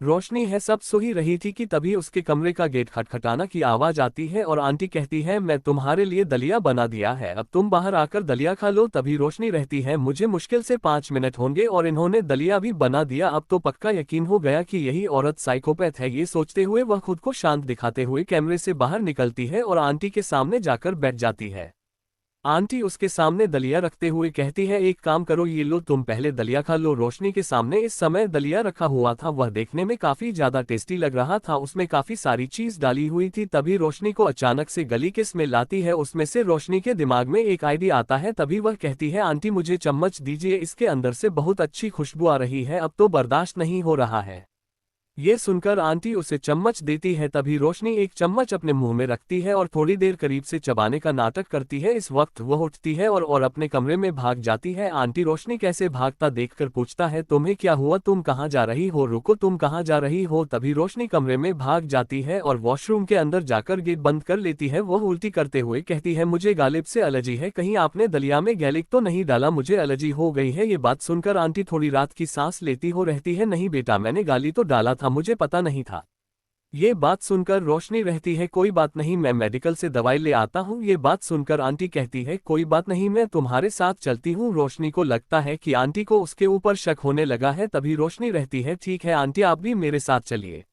Speaker 1: रोशनी है सब सो ही रही थी कि तभी उसके कमरे का गेट खटखटाना की आवाज आती है और आंटी कहती है, मैं तुम्हारे लिए दलिया बना दिया है, अब तुम बाहर आकर दलिया खा लो। तभी रोशनी रहती है, मुझे मुश्किल से 5 मिनट होंगे और इन्होंने दलिया भी बना दिया। अब तो पक्का यकीन हो गया कि यही औरत साइकोपैथ है। ये सोचते हुए वह खुद को शांत दिखाते हुए कैमरे से बाहर निकलती है और आंटी के सामने जाकर बैठ जाती है। आंटी उसके सामने दलिया रखते हुए कहती है, एक काम करो, ये लो, तुम पहले दलिया खा लो। रोशनी के सामने इस समय दलिया रखा हुआ था, वह देखने में काफी ज्यादा टेस्टी लग रहा था, उसमें काफी सारी चीज डाली हुई थी। तभी रोशनी को अचानक से गली की स्मेल आती है, उसमें से रोशनी के दिमाग में एक आइडिया आता है। तभी वह कहती है, आंटी मुझे चम्मच दीजिए, इसके अंदर से बहुत अच्छी खुशबू आ रही है, अब तो बर्दाश्त नहीं हो रहा है। ये सुनकर आंटी उसे चम्मच देती है। तभी रोशनी एक चम्मच अपने मुंह में रखती है और थोड़ी देर करीब से चबाने का नाटक करती है। इस वक्त वह उठती है और अपने कमरे में भाग जाती है। आंटी रोशनी कैसे भागता देखकर पूछता है, तुम्हें क्या हुआ, तुम कहाँ जा रही हो, रुको, तुम कहाँ जा रही हो। तभी रोशनी कमरे में भाग जाती है और वॉशरूम के अंदर जाकर गेट बंद कर लेती है। वह उल्टी करते हुए कहती है, मुझे गालिब से एलर्जी है, कहीं आपने दलिया में गैलिक तो नहीं डाला, मुझे एलर्जी हो गई है। ये बात सुनकर आंटी थोड़ी रात की सांस लेती हो रहती है, नहीं बेटा, मैंने गाली तो डाला था, मुझे पता नहीं था। ये बात सुनकर रोशनी रहती है, कोई बात नहीं, मैं मेडिकल से दवाई ले आता हूँ। ये बात सुनकर आंटी कहती है, कोई बात नहीं, मैं तुम्हारे साथ चलती हूँ। रोशनी को लगता है कि आंटी को उसके ऊपर शक होने लगा है। तभी रोशनी रहती है, ठीक है आंटी, आप भी मेरे साथ चलिए।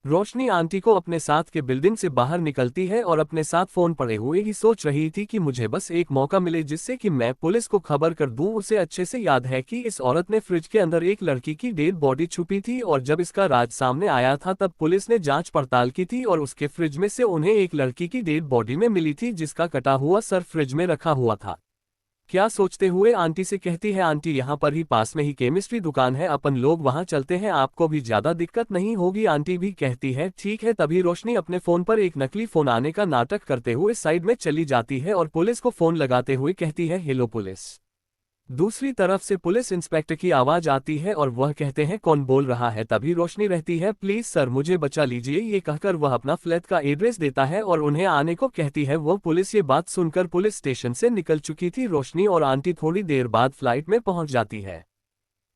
Speaker 1: रोशनी आंटी को अपने साथ के बिल्डिंग से बाहर निकलती है और अपने साथ फोन पड़े हुए ही सोच रही थी कि मुझे बस एक मौका मिले जिससे कि मैं पुलिस को खबर कर दूं। उसे अच्छे से याद है कि इस औरत ने फ्रिज के अंदर एक लड़की की डेड बॉडी छुपी थी और जब इसका राज सामने आया था तब पुलिस ने जांच पड़ताल की थी और उसके फ्रिज में से उन्हें एक लड़की की डेड बॉडी में मिली थी जिसका कटा हुआ सर फ्रिज में रखा हुआ था। क्या सोचते हुए आंटी से कहती है, आंटी यहाँ पर ही पास में ही केमिस्ट्री दुकान है, अपन लोग वहाँ चलते हैं, आपको भी ज्यादा दिक्कत नहीं होगी। आंटी भी कहती है, ठीक है। तभी रोशनी अपने फोन पर एक नकली फोन आने का नाटक करते हुए साइड में चली जाती है और पुलिस को फोन लगाते हुए कहती है, हेलो पुलिस। दूसरी तरफ से पुलिस इंस्पेक्टर की आवाज आती है और वह कहते हैं, कौन बोल रहा है। तभी रोशनी रहती है, प्लीज सर मुझे बचा लीजिए। ये कहकर वह अपना फ्लैट का एड्रेस देता है और उन्हें आने को कहती है वो पुलिस। ये बात सुनकर पुलिस स्टेशन से निकल चुकी थी। रोशनी और आंटी थोड़ी देर बाद फ्लाइट में पहुंच जाती है।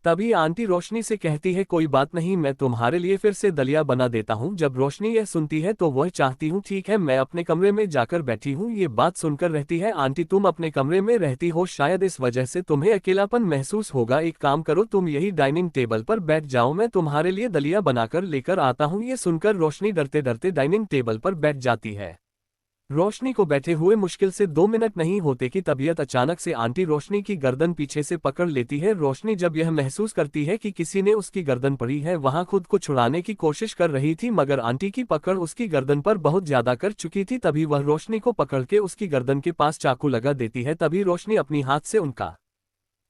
Speaker 1: तभी आंटी रोशनी से कहती है, कोई बात नहीं, मैं तुम्हारे लिए फिर से दलिया बना देता हूँ। जब रोशनी यह सुनती है तो वह चाहती हूँ, ठीक है, मैं अपने कमरे में जाकर बैठी हूँ। ये बात सुनकर रहती है, आंटी तुम अपने कमरे में रहती हो, शायद इस वजह से तुम्हें अकेलापन महसूस होगा। एक काम करो, तुम यही डाइनिंग टेबल पर बैठ जाओ, मैं तुम्हारे लिए दलिया बनाकर लेकर आता हूँ। ये सुनकर रोशनी डरते डरते डाइनिंग टेबल पर बैठ जाती है। रोशनी को बैठे हुए मुश्किल से 2 मिनट नहीं होते कि तबीयत अचानक से आंटी रोशनी की गर्दन पीछे से पकड़ लेती है। रोशनी जब यह महसूस करती है कि किसी ने उसकी गर्दन पकड़ी है, वहां खुद को छुड़ाने की कोशिश कर रही थी मगर आंटी की पकड़ उसकी गर्दन पर बहुत ज्यादा कर चुकी थी। तभी वह रोशनी को पकड़ के उसकी गर्दन के पास चाकू लगा देती है। तभी रोशनी अपनी हाथ से उनका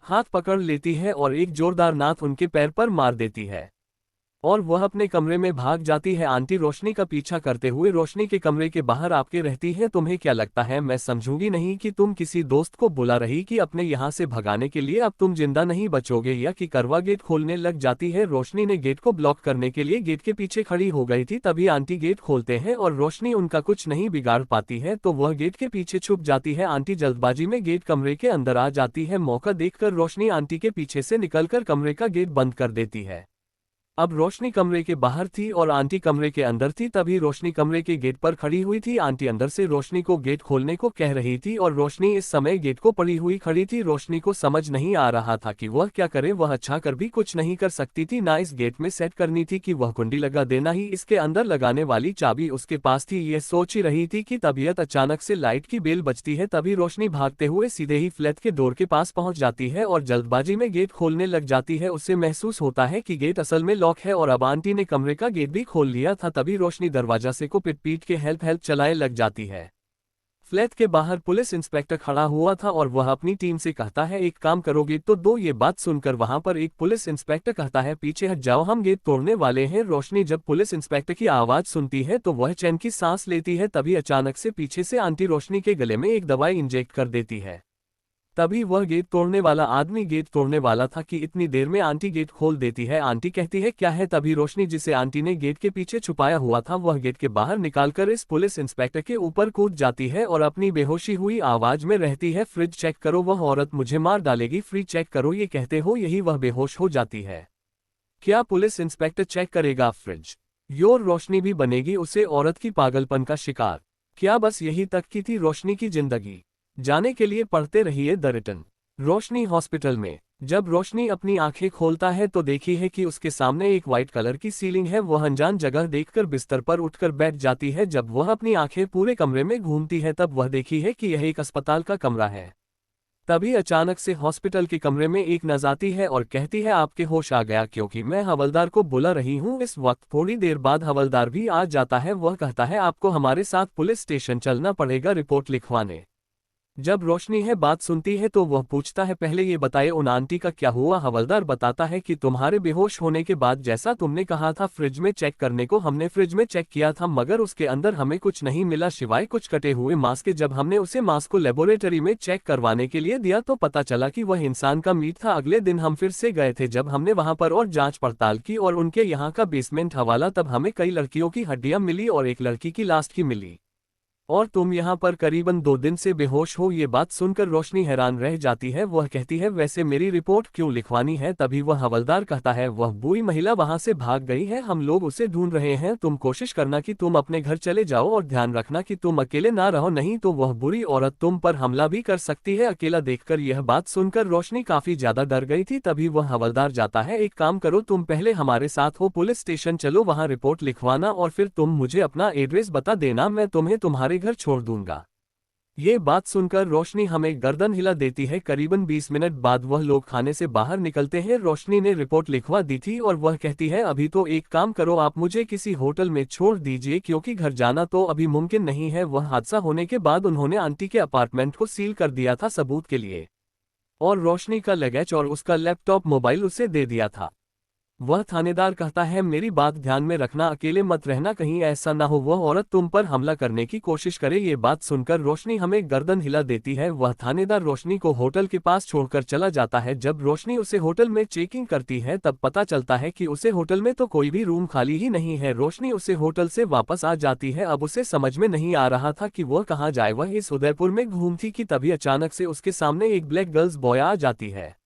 Speaker 1: हाथ पकड़ लेती है और एक जोरदार नाथ उनके पैर पर मार देती है और वह अपने कमरे में भाग जाती है। आंटी रोशनी का पीछा करते हुए रोशनी के कमरे के बाहर आके रहती है। तुम्हें क्या लगता है मैं समझूंगी नहीं कि तुम किसी दोस्त को बुला रही कि अपने यहाँ से भगाने के लिए? अब तुम जिंदा नहीं बचोगे या कि करवा गेट खोलने लग जाती है। रोशनी ने गेट को ब्लॉक करने के लिए गेट के पीछे खड़ी हो गई थी, तभी आंटी गेट खोलते हैं और रोशनी उनका कुछ नहीं बिगाड़ पाती है तो वह गेट के पीछे छुप जाती है। आंटी जल्दबाजी में गेट कमरे के अंदर आ जाती है। मौका देखकर रोशनी आंटी के पीछे से निकलकर कमरे का गेट बंद कर देती है। अब रोशनी कमरे के बाहर थी और आंटी कमरे के अंदर थी, तभी रोशनी कमरे के गेट पर खड़ी हुई थी। आंटी अंदर से रोशनी को गेट खोलने को कह रही थी और रोशनी इस समय गेट को पड़ी हुई खड़ी थी। रोशनी को समझ नहीं आ रहा था कि वह क्या करे। वह अच्छा कर भी कुछ नहीं कर सकती थी, ना इस गेट में सेट करनी थी कि वह कुंडी लगा देना ही इसके अंदर लगाने वाली चाबी उसके पास थी। यह सोच ही रही थी कि तबीयत अचानक से लाइट की बेल बजती है। तभी रोशनी भागते हुए सीधे ही फ्लैट के डोर के पास पहुंच जाती है और जल्दबाजी में गेट खोलने लग जाती है। उसे महसूस होता है कि गेट असल में लॉक है और अब आंटी ने कमरे का गेट भी खोल लिया था। तभी रोशनी दरवाजा से को पीट पीट के हेल्प हेल्प चलाए लग जाती है। फ्लैट के बाहर पुलिस इंस्पेक्टर खड़ा हुआ था और वह अपनी टीम से कहता है एक काम करोगे तो दो। ये बात सुनकर वहां पर एक पुलिस इंस्पेक्टर कहता है पीछे हट जाओ, हम गेट तोड़ने वाले हैं। रोशनी जब पुलिस इंस्पेक्टर की आवाज सुनती है तो वह चैन की सांस लेती है। तभी अचानक से पीछे से आंटी रोशनी के गले में एक दवाई इंजेक्ट कर देती है। तभी वह गेट तोड़ने वाला आदमी गेट तोड़ने वाला था कि इतनी देर में आंटी गेट खोल देती है। आंटी कहती है क्या है? तभी रोशनी जिसे आंटी ने गेट के पीछे छुपाया हुआ था वह गेट के बाहर निकालकर इस पुलिस इंस्पेक्टर के ऊपर कूद जाती है और अपनी बेहोशी हुई आवाज में रहती है फ्रिज चेक करो, वह औरत मुझे मार डालेगी, फ्रिज चेक करो। ये कहते हो यही वह बेहोश हो जाती है। क्या पुलिस इंस्पेक्टर चेक करेगा फ्रिज? योर रोशनी भी बनेगी उसे औरत की पागलपन का शिकार। क्या बस यही तक की थी रोशनी की जिंदगी? जाने के लिए पढ़ते रहिए द रिटर्न। रोशनी हॉस्पिटल में जब रोशनी अपनी आंखें खोलता है तो देखी है कि उसके सामने एक व्हाइट कलर की सीलिंग है। वह अनजान जगह देखकर बिस्तर पर उठकर बैठ जाती है। जब वह अपनी आंखें पूरे कमरे में घूमती है तब वह देखी है कि यह एक अस्पताल का कमरा है। तभी अचानक से हॉस्पिटल के कमरे में एक नर्स आती है और कहती है आपके होश आ गया क्योंकि मैं हवलदार को बुला रही हूँ। इस वक्त थोड़ी देर बाद हवलदार भी आ जाता है। वह कहता है आपको हमारे साथ पुलिस स्टेशन चलना पड़ेगा रिपोर्ट लिखवाने। जब रोशनी है बात सुनती है तो वह पूछता है पहले ये बताए उन आंटी का क्या हुआ? हवलदार बताता है कि तुम्हारे बेहोश होने के बाद जैसा तुमने कहा था फ्रिज में चेक करने को, हमने फ्रिज में चेक किया था मगर उसके अंदर हमें कुछ नहीं मिला सिवाय कुछ कटे हुए मांस के। जब हमने उसे मांस को लेबोरेटरी में चेक करवाने के लिए दिया तो पता चला कि वह इंसान का मीट था। अगले दिन हम फिर से गए थे, जब हमने वहां पर और जांच पड़ताल की और उनके यहाँ का बेसमेंट हवाला, तब हमें कई लड़कियों की हड्डियां मिली और एक लड़की की लाश की मिली और तुम यहाँ पर करीबन 2 दिन से बेहोश हो। ये बात सुनकर रोशनी हैरान रह जाती है। वह कहती है वैसे मेरी रिपोर्ट क्यों लिखवानी है? तभी वह हवलदार कहता है वह बुरी महिला वहां से भाग गई है, हम लोग उसे ढूंढ रहे हैं। तुम कोशिश करना कि तुम अपने घर चले जाओ और ध्यान रखना कि तुम अकेले ना रहो, नहीं तो वह बुरी औरत तुम पर हमला भी कर सकती है। अकेला देखकर यह बात सुनकर रोशनी काफी ज्यादा डर गई थी। तभी वह हवलदार जाता है एक काम करो तुम पहले हमारे साथ हो, पुलिस स्टेशन चलो, वहां रिपोर्ट लिखवाना और फिर तुम मुझे अपना एड्रेस बता देना, मैं तुम्हें तुम्हारे घर छोड़ दूंगा। ये बात सुनकर रोशनी हमें गर्दन हिला देती है। करीबन 20 मिनट बाद वह लोग खाने से बाहर निकलते हैं। रोशनी ने रिपोर्ट लिखवा दी थी और वह कहती है अभी तो एक काम करो आप मुझे किसी होटल में छोड़ दीजिए क्योंकि घर जाना तो अभी मुमकिन नहीं है। वह हादसा होने के बाद उन्होंने आंटी के अपार्टमेंट को सील कर दिया था सबूत के लिए और रोशनी का लगेज और उसका लैपटॉप मोबाइल उसे दे दिया था। वह थानेदार कहता है मेरी बात ध्यान में रखना, अकेले मत रहना, कहीं ऐसा ना हो वह औरत तुम पर हमला करने की कोशिश करे। ये बात सुनकर रोशनी हमें गर्दन हिला देती है। वह थानेदार रोशनी को होटल के पास छोड़कर चला जाता है। जब रोशनी उसे होटल में चेकिंग करती है तब पता चलता है कि उसे होटल में तो कोई भी रूम खाली ही नहीं है। रोशनी उसे होटल से वापस आ जाती है। अब उसे समझ में नहीं आ रहा था कि वह कहाँ जाए। वह इस उदयपुर में घूमती कि तभी अचानक से उसके सामने एक ब्लैक गर्ल्स बॉय आ जाती है।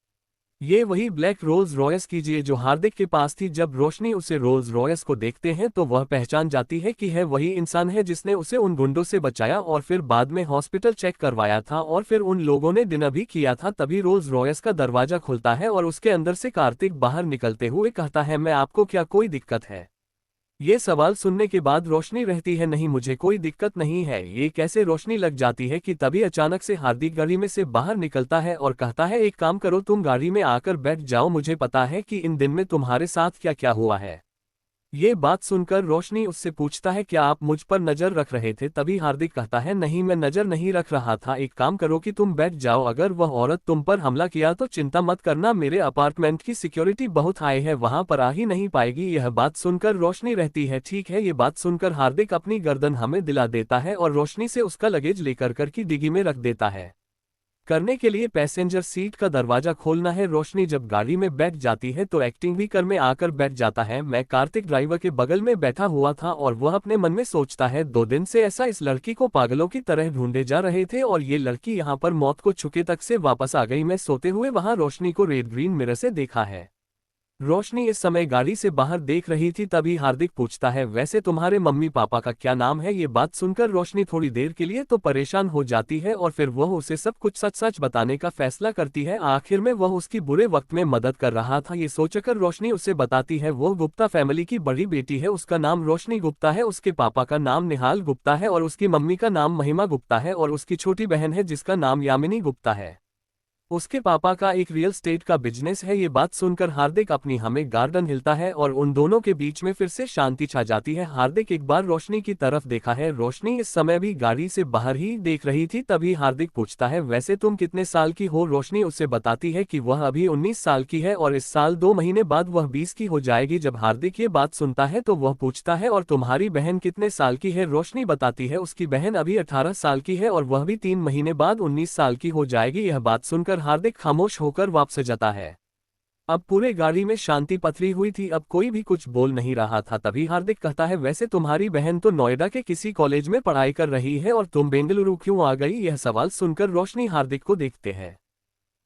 Speaker 1: ये वही ब्लैक रोल्स रॉयस कीजिए जो हार्दिक के पास थी। जब रोशनी उसे रोल्स रॉयस को देखते हैं तो वह पहचान जाती है कि है वही इंसान है जिसने उसे उन गुंडों से बचाया और फिर बाद में हॉस्पिटल चेक करवाया था और फिर उन लोगों ने डिनर भी किया था। तभी रोल्स रॉयस का दरवाजा खुलता है और उसके अंदर से कार्तिक बाहर निकलते हुए कहता है मैं आपको क्या कोई दिक्कत है? ये सवाल सुनने के बाद रोशनी रहती है नहीं मुझे कोई दिक्कत नहीं है, ये कैसे? रोशनी लग जाती है कि तभी अचानक से हार्दिक गाड़ी में से बाहर निकलता है और कहता है एक काम करो तुम गाड़ी में आकर बैठ जाओ, मुझे पता है कि इन दिन में तुम्हारे साथ क्या क्या हुआ है। ये बात सुनकर रोशनी उससे पूछता है क्या आप मुझ पर नजर रख रहे थे। तभी हार्दिक कहता है नहीं, मैं नजर नहीं रख रहा था। एक काम करो कि तुम बैठ जाओ, अगर वह औरत तुम पर हमला किया तो चिंता मत करना, मेरे अपार्टमेंट की सिक्योरिटी बहुत हाई है, वहां पर आ ही नहीं पाएगी। यह बात सुनकर रोशनी रहती है ठीक है। ये बात सुनकर हार्दिक अपनी गर्दन हमें दिला देता है और रोशनी से उसका लगेज लेकर कर की डिग्गी में रख देता है। करने के लिए पैसेंजर सीट का दरवाजा खोलना है। रोशनी जब गाड़ी में बैठ जाती है तो एक्टिंग भी कर में आकर बैठ जाता है। मैं कार्तिक ड्राइवर के बगल में बैठा हुआ था और वह अपने मन में सोचता है 2 दिन से ऐसा इस लड़की को पागलों की तरह ढूंढे जा रहे थे और ये लड़की यहाँ पर मौत को छुके तक से वापस आ गई। मैं सोते हुए वहां रोशनी को रेड ग्रीन मिरर से देखा है। रोशनी इस समय गाड़ी से बाहर देख रही थी। तभी हार्दिक पूछता है वैसे तुम्हारे मम्मी पापा का क्या नाम है। ये बात सुनकर रोशनी थोड़ी देर के लिए तो परेशान हो जाती है और फिर वह उसे सब कुछ सच सच बताने का फैसला करती है। आखिर में वह उसकी बुरे वक्त में मदद कर रहा था ये सोचकर रोशनी उसे बताती है वो गुप्ता फैमिली की बड़ी बेटी है, उसका नाम रोशनी गुप्ता है, उसके पापा का नाम निहाल गुप्ता है और उसकी मम्मी का नाम महिमा गुप्ता है और उसकी छोटी बहन है जिसका नाम यामिनी गुप्ता है। उसके पापा का एक रियल स्टेट का बिजनेस है। ये बात सुनकर हार्दिक अपनी हमें गार्डन हिलता है और उन दोनों के बीच में फिर से शांति छा जाती है। हार्दिक एक बार रोशनी की तरफ देखा है। रोशनी इस समय भी गाड़ी से बाहर ही देख रही थी। तभी हार्दिक पूछता है वैसे तुम कितने साल की हो। रोशनी उससे बताती है कि वह अभी 19 साल की है और इस साल 2 महीने बाद वह 20 की हो जाएगी। जब हार्दिक ये बात सुनता है तो वह पूछता है और तुम्हारी बहन कितने साल की है। रोशनी बताती है उसकी बहन अभी 18 साल की है और वह भी 3 महीने बाद 19 साल की हो जाएगी। यह बात सुनकर हार्दिक खामोश होकर वापस जाता है। अब पूरे गाड़ी में शांति पथरी हुई थी, अब कोई भी कुछ बोल नहीं रहा था। तभी हार्दिक कहता है वैसे तुम्हारी बहन तो नोएडा के किसी कॉलेज में पढ़ाई कर रही है और तुम बेंगलुरु क्यों आ गई। यह सवाल सुनकर रोशनी हार्दिक को देखते हैं।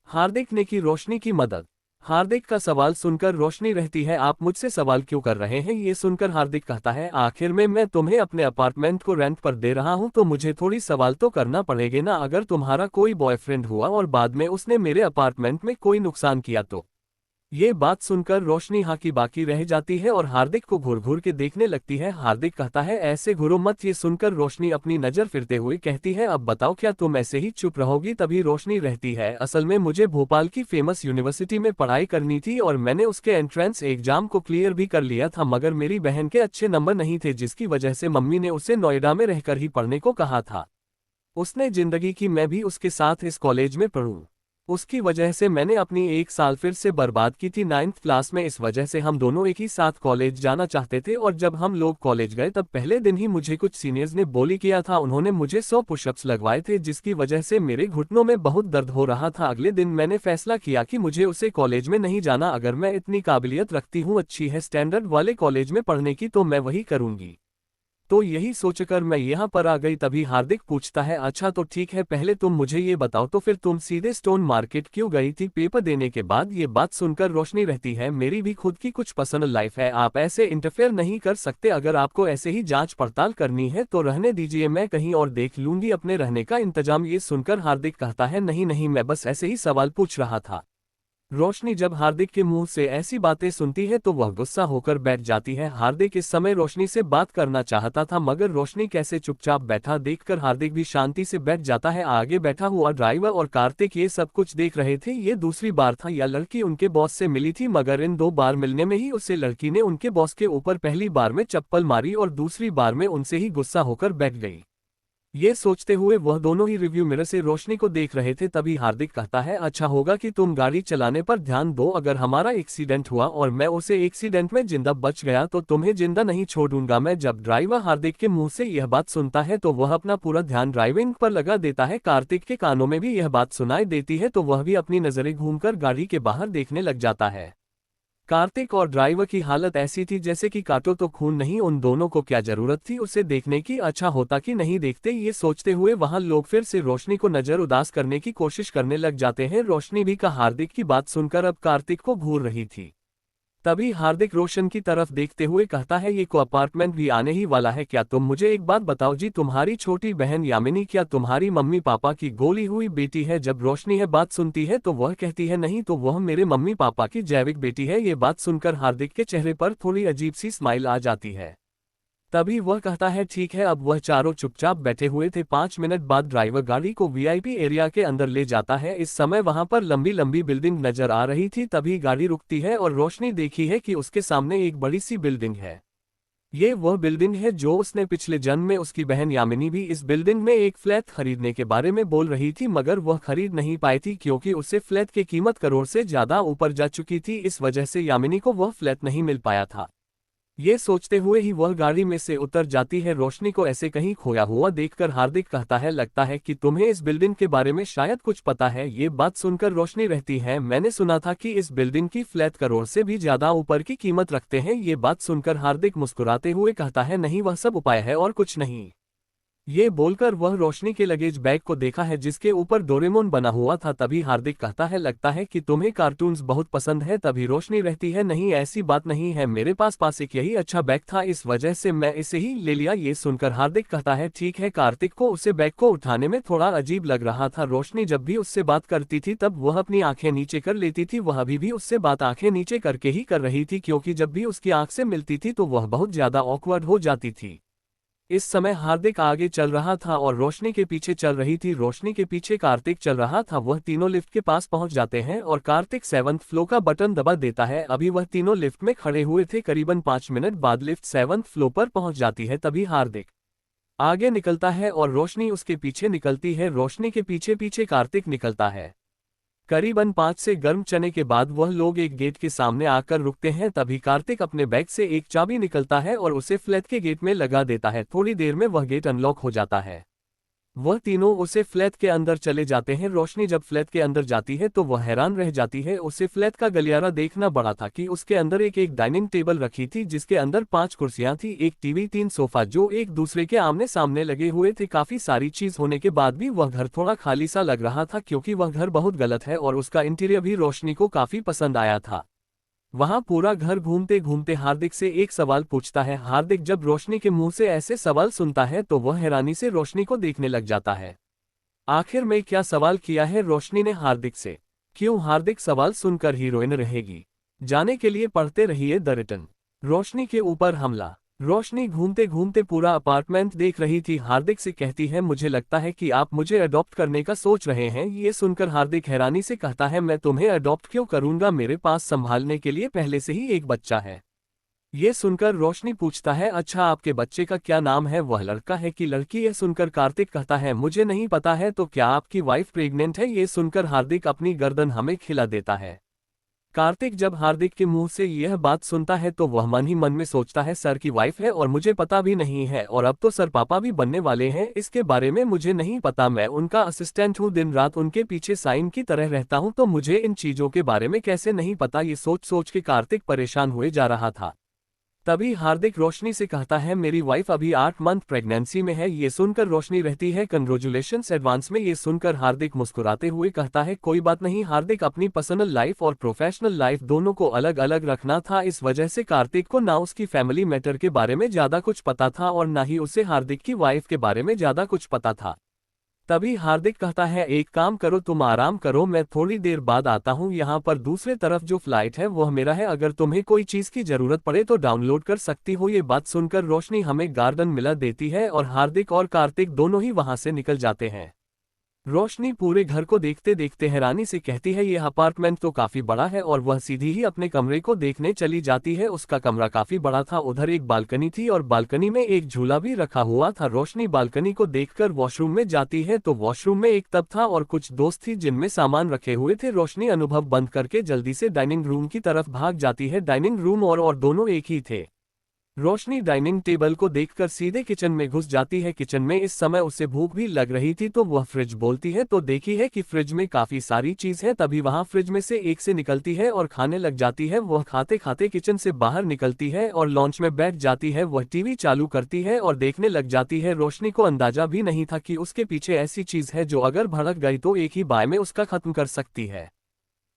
Speaker 1: हार्दिक ने की रोशनी की मदद। हार्दिक का सवाल सुनकर रोशनी रहती है आप मुझसे सवाल क्यों कर रहे हैं। ये सुनकर हार्दिक कहता है आखिर में मैं तुम्हें अपने अपार्टमेंट को रेंट पर दे रहा हूं तो मुझे थोड़ी सवाल तो करना पड़ेगा ना। अगर तुम्हारा कोई बॉयफ्रेंड हुआ और बाद में उसने मेरे अपार्टमेंट में कोई नुकसान किया तो। ये बात सुनकर रोशनी हाँ की बाकी रह जाती है और हार्दिक को घूर घूर के देखने लगती है। हार्दिक कहता है ऐसे घूरो मत। ये सुनकर रोशनी अपनी नजर फिरते हुए कहती है अब बताओ क्या तुम ऐसे ही चुप रहोगी। तभी रोशनी रहती है असल में मुझे भोपाल की फेमस यूनिवर्सिटी में पढ़ाई करनी थी और मैंने उसके एंट्रेंस एग्जाम को क्लियर भी कर लिया था, मगर मेरी बहन के अच्छे नंबर नहीं थे जिसकी वजह से मम्मी ने उसे नोएडा में रहकर ही पढ़ने को कहा था। उसने जिंदगी की मैं भी उसके साथ इस कॉलेज में पढ़ूं, उसकी वजह से मैंने अपनी 1 साल फिर से बर्बाद की थी 9th क्लास में। इस वजह से हम दोनों एक ही साथ कॉलेज जाना चाहते थे और जब हम लोग कॉलेज गए तब पहले दिन ही मुझे कुछ सीनियर्स ने बोली किया था। उन्होंने मुझे 100 पुशअप्स लगवाए थे जिसकी वजह से मेरे घुटनों में बहुत दर्द हो रहा था। अगले दिन मैंने फैसला किया कि मुझे उसे कॉलेज में नहीं जाना। अगर मैं इतनी काबिलियत रखती हूँ अच्छी है स्टैंडर्ड वाले कॉलेज में पढ़ने की तो मैं वही करूंगी। तो यही सोचकर मैं यहाँ पर आ गई। तभी हार्दिक पूछता है अच्छा तो ठीक है, पहले तुम मुझे ये बताओ तो फिर तुम सीधे स्टोन मार्केट क्यों गई थी पेपर देने के बाद। ये बात सुनकर रोशनी रहती है मेरी भी खुद की कुछ पर्सनल लाइफ है, आप ऐसे इंटरफेयर नहीं कर सकते। अगर आपको ऐसे ही जांच पड़ताल करनी है तो रहने दीजिए, मैं कहीं और देख लूंगी अपने रहने का इंतजाम। ये सुनकर हार्दिक कहता है नहीं नहीं, मैं बस ऐसे ही सवाल पूछ रहा था। रोशनी जब हार्दिक के मुंह से ऐसी बातें सुनती है तो वह गुस्सा होकर बैठ जाती है। हार्दिक इस समय रोशनी से बात करना चाहता था मगर रोशनी कैसे चुपचाप बैठा देखकर हार्दिक भी शांति से बैठ जाता है। आगे बैठा हुआ ड्राइवर और कार्तिक ये सब कुछ देख रहे थे। ये दूसरी बार था या लड़की उनके बॉस से मिली थी, मगर इन 2 बार मिलने में ही उससे लड़की ने उनके बॉस के ऊपर पहली बार में चप्पल मारी और दूसरी बार में उनसे ही गुस्सा होकर बैठ गई। ये सोचते हुए वह दोनों ही रिव्यू मिरर से रोशनी को देख रहे थे। तभी हार्दिक कहता है अच्छा होगा कि तुम गाड़ी चलाने पर ध्यान दो, अगर हमारा एक्सीडेंट हुआ और मैं उसे एक्सीडेंट में जिंदा बच गया तो तुम्हें जिंदा नहीं छोड़ूंगा मैं। जब ड्राइवर हार्दिक के मुंह से यह बात सुनता है तो वह अपना पूरा ध्यान ड्राइविंग पर लगा देता है। कार्तिक के कानों में भी यह बात सुनाई देती है तो वह भी अपनी नजरें घूमकर गाड़ी के बाहर देखने लग जाता है। कार्तिक और ड्राइवर की हालत ऐसी थी जैसे कि काटो तो खून नहीं, उन दोनों को क्या जरूरत थी उसे देखने की, अच्छा होता कि नहीं देखते। ये सोचते हुए वहां लोग फिर से रोशनी को नजर उदास करने की कोशिश करने लग जाते हैं। रोशनी भी का हार्दिक की बात सुनकर अब कार्तिक को घूर रही थी। तभी हार्दिक रोशन की तरफ देखते हुए कहता है ये को अपार्टमेंट भी आने ही वाला है, क्या तुम मुझे एक बात बताओ जी, तुम्हारी छोटी बहन यामिनी क्या तुम्हारी मम्मी पापा की गोली हुई बेटी है। जब रोशनी यह बात सुनती है तो वह कहती है नहीं, तो वह मेरे मम्मी पापा की जैविक बेटी है। ये बात सुनकर हार्दिक के चेहरे पर थोड़ी अजीब सी स्माइल आ जाती है। तभी वह कहता है ठीक है। अब वह चारों चुपचाप बैठे हुए थे। 5 मिनट बाद ड्राइवर गाड़ी को वीआईपी एरिया के अंदर ले जाता है। इस समय वहां पर लंबी लंबी बिल्डिंग नजर आ रही थी। तभी गाड़ी रुकती है और रोशनी देखी है कि उसके सामने एक बड़ी सी बिल्डिंग है। ये वह बिल्डिंग है जो उसने पिछले जन्म में उसकी बहन यामिनी भी इस बिल्डिंग में एक फ्लैट खरीदने के बारे में बोल रही थी, मगर वह खरीद नहीं पाई थी क्योंकि उसे फ्लैट की कीमत करोड़ से ज्यादा ऊपर जा चुकी थी। इस वजह से यामिनी को वह फ्लैट नहीं मिल पाया था। ये सोचते हुए ही वह गाड़ी में से उतर जाती है। रोशनी को ऐसे कहीं खोया हुआ देखकर हार्दिक कहता है, लगता है कि तुम्हें इस बिल्डिंग के बारे में शायद कुछ पता है। ये बात सुनकर रोशनी रहती है, मैंने सुना था कि इस बिल्डिंग की फ्लैट करोड़ से भी ज्यादा ऊपर की कीमत रखते हैं। ये बात सुनकर हार्दिक मुस्कुराते हुए कहता है, नहीं, वह सब उपाय है और कुछ नहीं। ये बोलकर वह रोशनी के लगेज बैग को देखा है जिसके ऊपर डोरेमोन बना हुआ था। तभी हार्दिक कहता है, लगता है कि तुम्हें कार्टून्स बहुत पसंद है। तभी रोशनी रहती है, नहीं, ऐसी बात नहीं है, मेरे पास एक यही अच्छा बैग था, इस वजह से मैं इसे ही ले लिया। ये सुनकर हार्दिक कहता है, ठीक है। कार्तिक को उसे बैग को उठाने में थोड़ा अजीब लग रहा था। रोशनी जब भी उससे बात करती थी तब वह अपनी आंखें नीचे कर लेती थी। वह अभी भी उससे बात आंखें नीचे करके ही कर रही थी क्योंकि जब भी उसकी आंख से मिलती थी तो वह बहुत ज्यादा ऑकवर्ड हो जाती थी। इस समय हार्दिक आगे चल रहा था और रोशनी के पीछे चल रही थी। रोशनी के पीछे कार्तिक चल रहा था। वह तीनों लिफ्ट के पास पहुंच जाते हैं और कार्तिक 7th फ्लोर का बटन दबा देता है। अभी वह तीनों लिफ्ट में खड़े हुए थे। करीबन 5 मिनट बाद लिफ्ट 7th फ्लोर पर पहुंच जाती है। तभी हार्दिक आगे निकलता है और रोशनी उसके पीछे निकलती है। रोशनी के पीछे पीछे कार्तिक निकलता है। करीबन 5 से गर्म चने के बाद वह लोग एक गेट के सामने आकर रुकते हैं। तभी कार्तिक अपने बैग से एक चाबी निकलता है और उसे फ्लैट के गेट में लगा देता है। थोड़ी देर में वह गेट अनलॉक हो जाता है। वह तीनों उसे फ्लैट के अंदर चले जाते हैं। रोशनी जब फ्लैट के अंदर जाती है तो वह हैरान रह जाती है। उसे फ्लैट का गलियारा देखना बड़ा था कि उसके अंदर एक डाइनिंग टेबल रखी थी जिसके अंदर 5 कुर्सियां थी, एक टीवी, 3 सोफा जो एक दूसरे के आमने सामने लगे हुए थे। काफी सारी चीज होने के बाद भी वह घर थोड़ा खाली सा लग रहा था क्योंकि वह घर बहुत गलत है और उसका इंटीरियर भी रोशनी को काफी पसंद आया था। वहां पूरा घर घूमते घूमते हार्दिक से एक सवाल पूछता है। हार्दिक जब रोशनी के मुंह से ऐसे सवाल सुनता है तो वह हैरानी से रोशनी को देखने लग जाता है। आखिर में क्या सवाल किया है रोशनी ने हार्दिक से? क्यों हार्दिक सवाल सुनकर हीरोइन रहेगी? जाने के लिए पढ़ते रहिए द रिटर्न। रोशनी के ऊपर हमला। रोशनी घूमते घूमते पूरा अपार्टमेंट देख रही थी। हार्दिक से कहती है, मुझे लगता है कि आप मुझे अडॉप्ट करने का सोच रहे हैं। ये सुनकर हार्दिक हैरानी से कहता है, मैं तुम्हें अडॉप्ट क्यों करूंगा, मेरे पास संभालने के लिए पहले से ही एक बच्चा है। ये सुनकर रोशनी पूछता है, अच्छा आपके बच्चे का क्या नाम है, वह लड़का है कि लड़की? यह सुनकर कार्तिक कहता है, मुझे नहीं पता है, तो क्या आपकी वाइफ प्रेग्नेंट है? ये सुनकर हार्दिक अपनी गर्दन हमें खिला देता है। कार्तिक जब हार्दिक के मुंह से यह बात सुनता है तो वह मन ही मन में सोचता है, सर की वाइफ है और मुझे पता भी नहीं है, और अब तो सर पापा भी बनने वाले हैं, इसके बारे में मुझे नहीं पता। मैं उनका असिस्टेंट हूँ, दिन रात उनके पीछे साइन की तरह रहता हूँ, तो मुझे इन चीजों के बारे में कैसे नहीं पता। ये सोच सोच के कार्तिक परेशान हुए जा रहा था। तभी हार्दिक रोशनी से कहता है, मेरी वाइफ अभी 8 मंथ प्रेगनेंसी में है। ये सुनकर रोशनी रहती है, कंग्रेचुलेशंस एडवांस में। ये सुनकर हार्दिक मुस्कुराते हुए कहता है, कोई बात नहीं। हार्दिक अपनी पर्सनल लाइफ और प्रोफेशनल लाइफ दोनों को अलग अलग रखना था, इस वजह से कार्तिक को ना उसकी फैमिली मैटर के बारे में ज्यादा कुछ पता था और ना ही उसे हार्दिक की वाइफ के बारे में ज्यादा कुछ पता था। तभी हार्दिक कहता है, एक काम करो, तुम आराम करो, मैं थोड़ी देर बाद आता हूँ। यहाँ पर दूसरे तरफ जो फ्लाइट है वह मेरा है, अगर तुम्हें कोई चीज की जरूरत पड़े तो डाउनलोड कर सकती हो। ये बात सुनकर रोशनी हमें गार्डन मिला देती है और हार्दिक और कार्तिक दोनों ही वहां से निकल जाते हैं। रोशनी पूरे घर को देखते देखते हैरानी से कहती है, यह अपार्टमेंट तो काफी बड़ा है, और वह सीधी ही अपने कमरे को देखने चली जाती है। उसका कमरा काफी बड़ा था। उधर एक बालकनी थी और बालकनी में एक झूला भी रखा हुआ था। रोशनी बालकनी को देखकर वॉशरूम में जाती है तो वॉशरूम में एक टब था और कुछ दोस्त थी जिनमें सामान रखे हुए थे। रोशनी अनुभव बंद करके जल्दी से डाइनिंग रूम की तरफ भाग जाती है। डाइनिंग रूम और दोनों एक ही थे। रोशनी डाइनिंग टेबल को देखकर सीधे किचन में घुस जाती है। किचन में इस समय उसे भूख भी लग रही थी तो वह फ्रिज बोलती है तो देखी है कि फ्रिज में काफी सारी चीज है। तभी वहां फ्रिज में से एक से निकलती है और खाने लग जाती है। वह खाते खाते किचन से बाहर निकलती है और लॉन्च में बैठ जाती है। वह टीवी चालू करती है और देखने लग जाती है। रोशनी को अंदाजा भी नहीं था कि उसके पीछे ऐसी चीज है जो अगर भड़क गई तो एक ही बाय में उसका खत्म कर सकती है।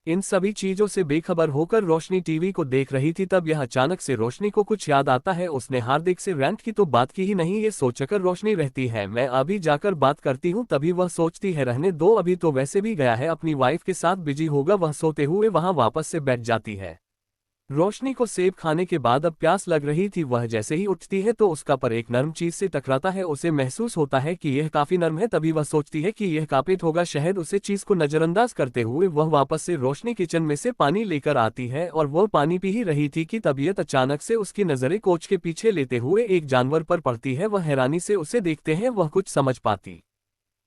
Speaker 1: इन सभी चीजों से बेखबर होकर रोशनी टीवी को देख रही थी। तब यह अचानक से रोशनी को कुछ याद आता है। उसने हार्दिक से रेंट की तो बात की ही नहीं। ये सोचकर रोशनी रहती है, मैं अभी जाकर बात करती हूँ। तभी वह सोचती है, रहने दो, अभी तो वैसे भी गया है, अपनी वाइफ के साथ बिजी होगा। वह सोते हुए वहां वापस से बैठ जाती है। रोशनी को सेब खाने के बाद अब प्यास लग रही थी। वह जैसे ही उठती है तो उसका पर एक नर्म चीज से टकराता है। उसे महसूस होता है कि यह काफी नर्म है। तभी वह सोचती है कि यह कार्पेट होगा शायद। उसे चीज को नजरअंदाज करते हुए वह वापस से रोशनी किचन में से पानी लेकर आती है और वह पानी पी ही रही थी कि तबीयत अचानक से उसकी नजरें कोच के पीछे लेते हुए एक जानवर पर पड़ती है। वह हैरानी से उसे देखते हैं। वह कुछ समझ पाती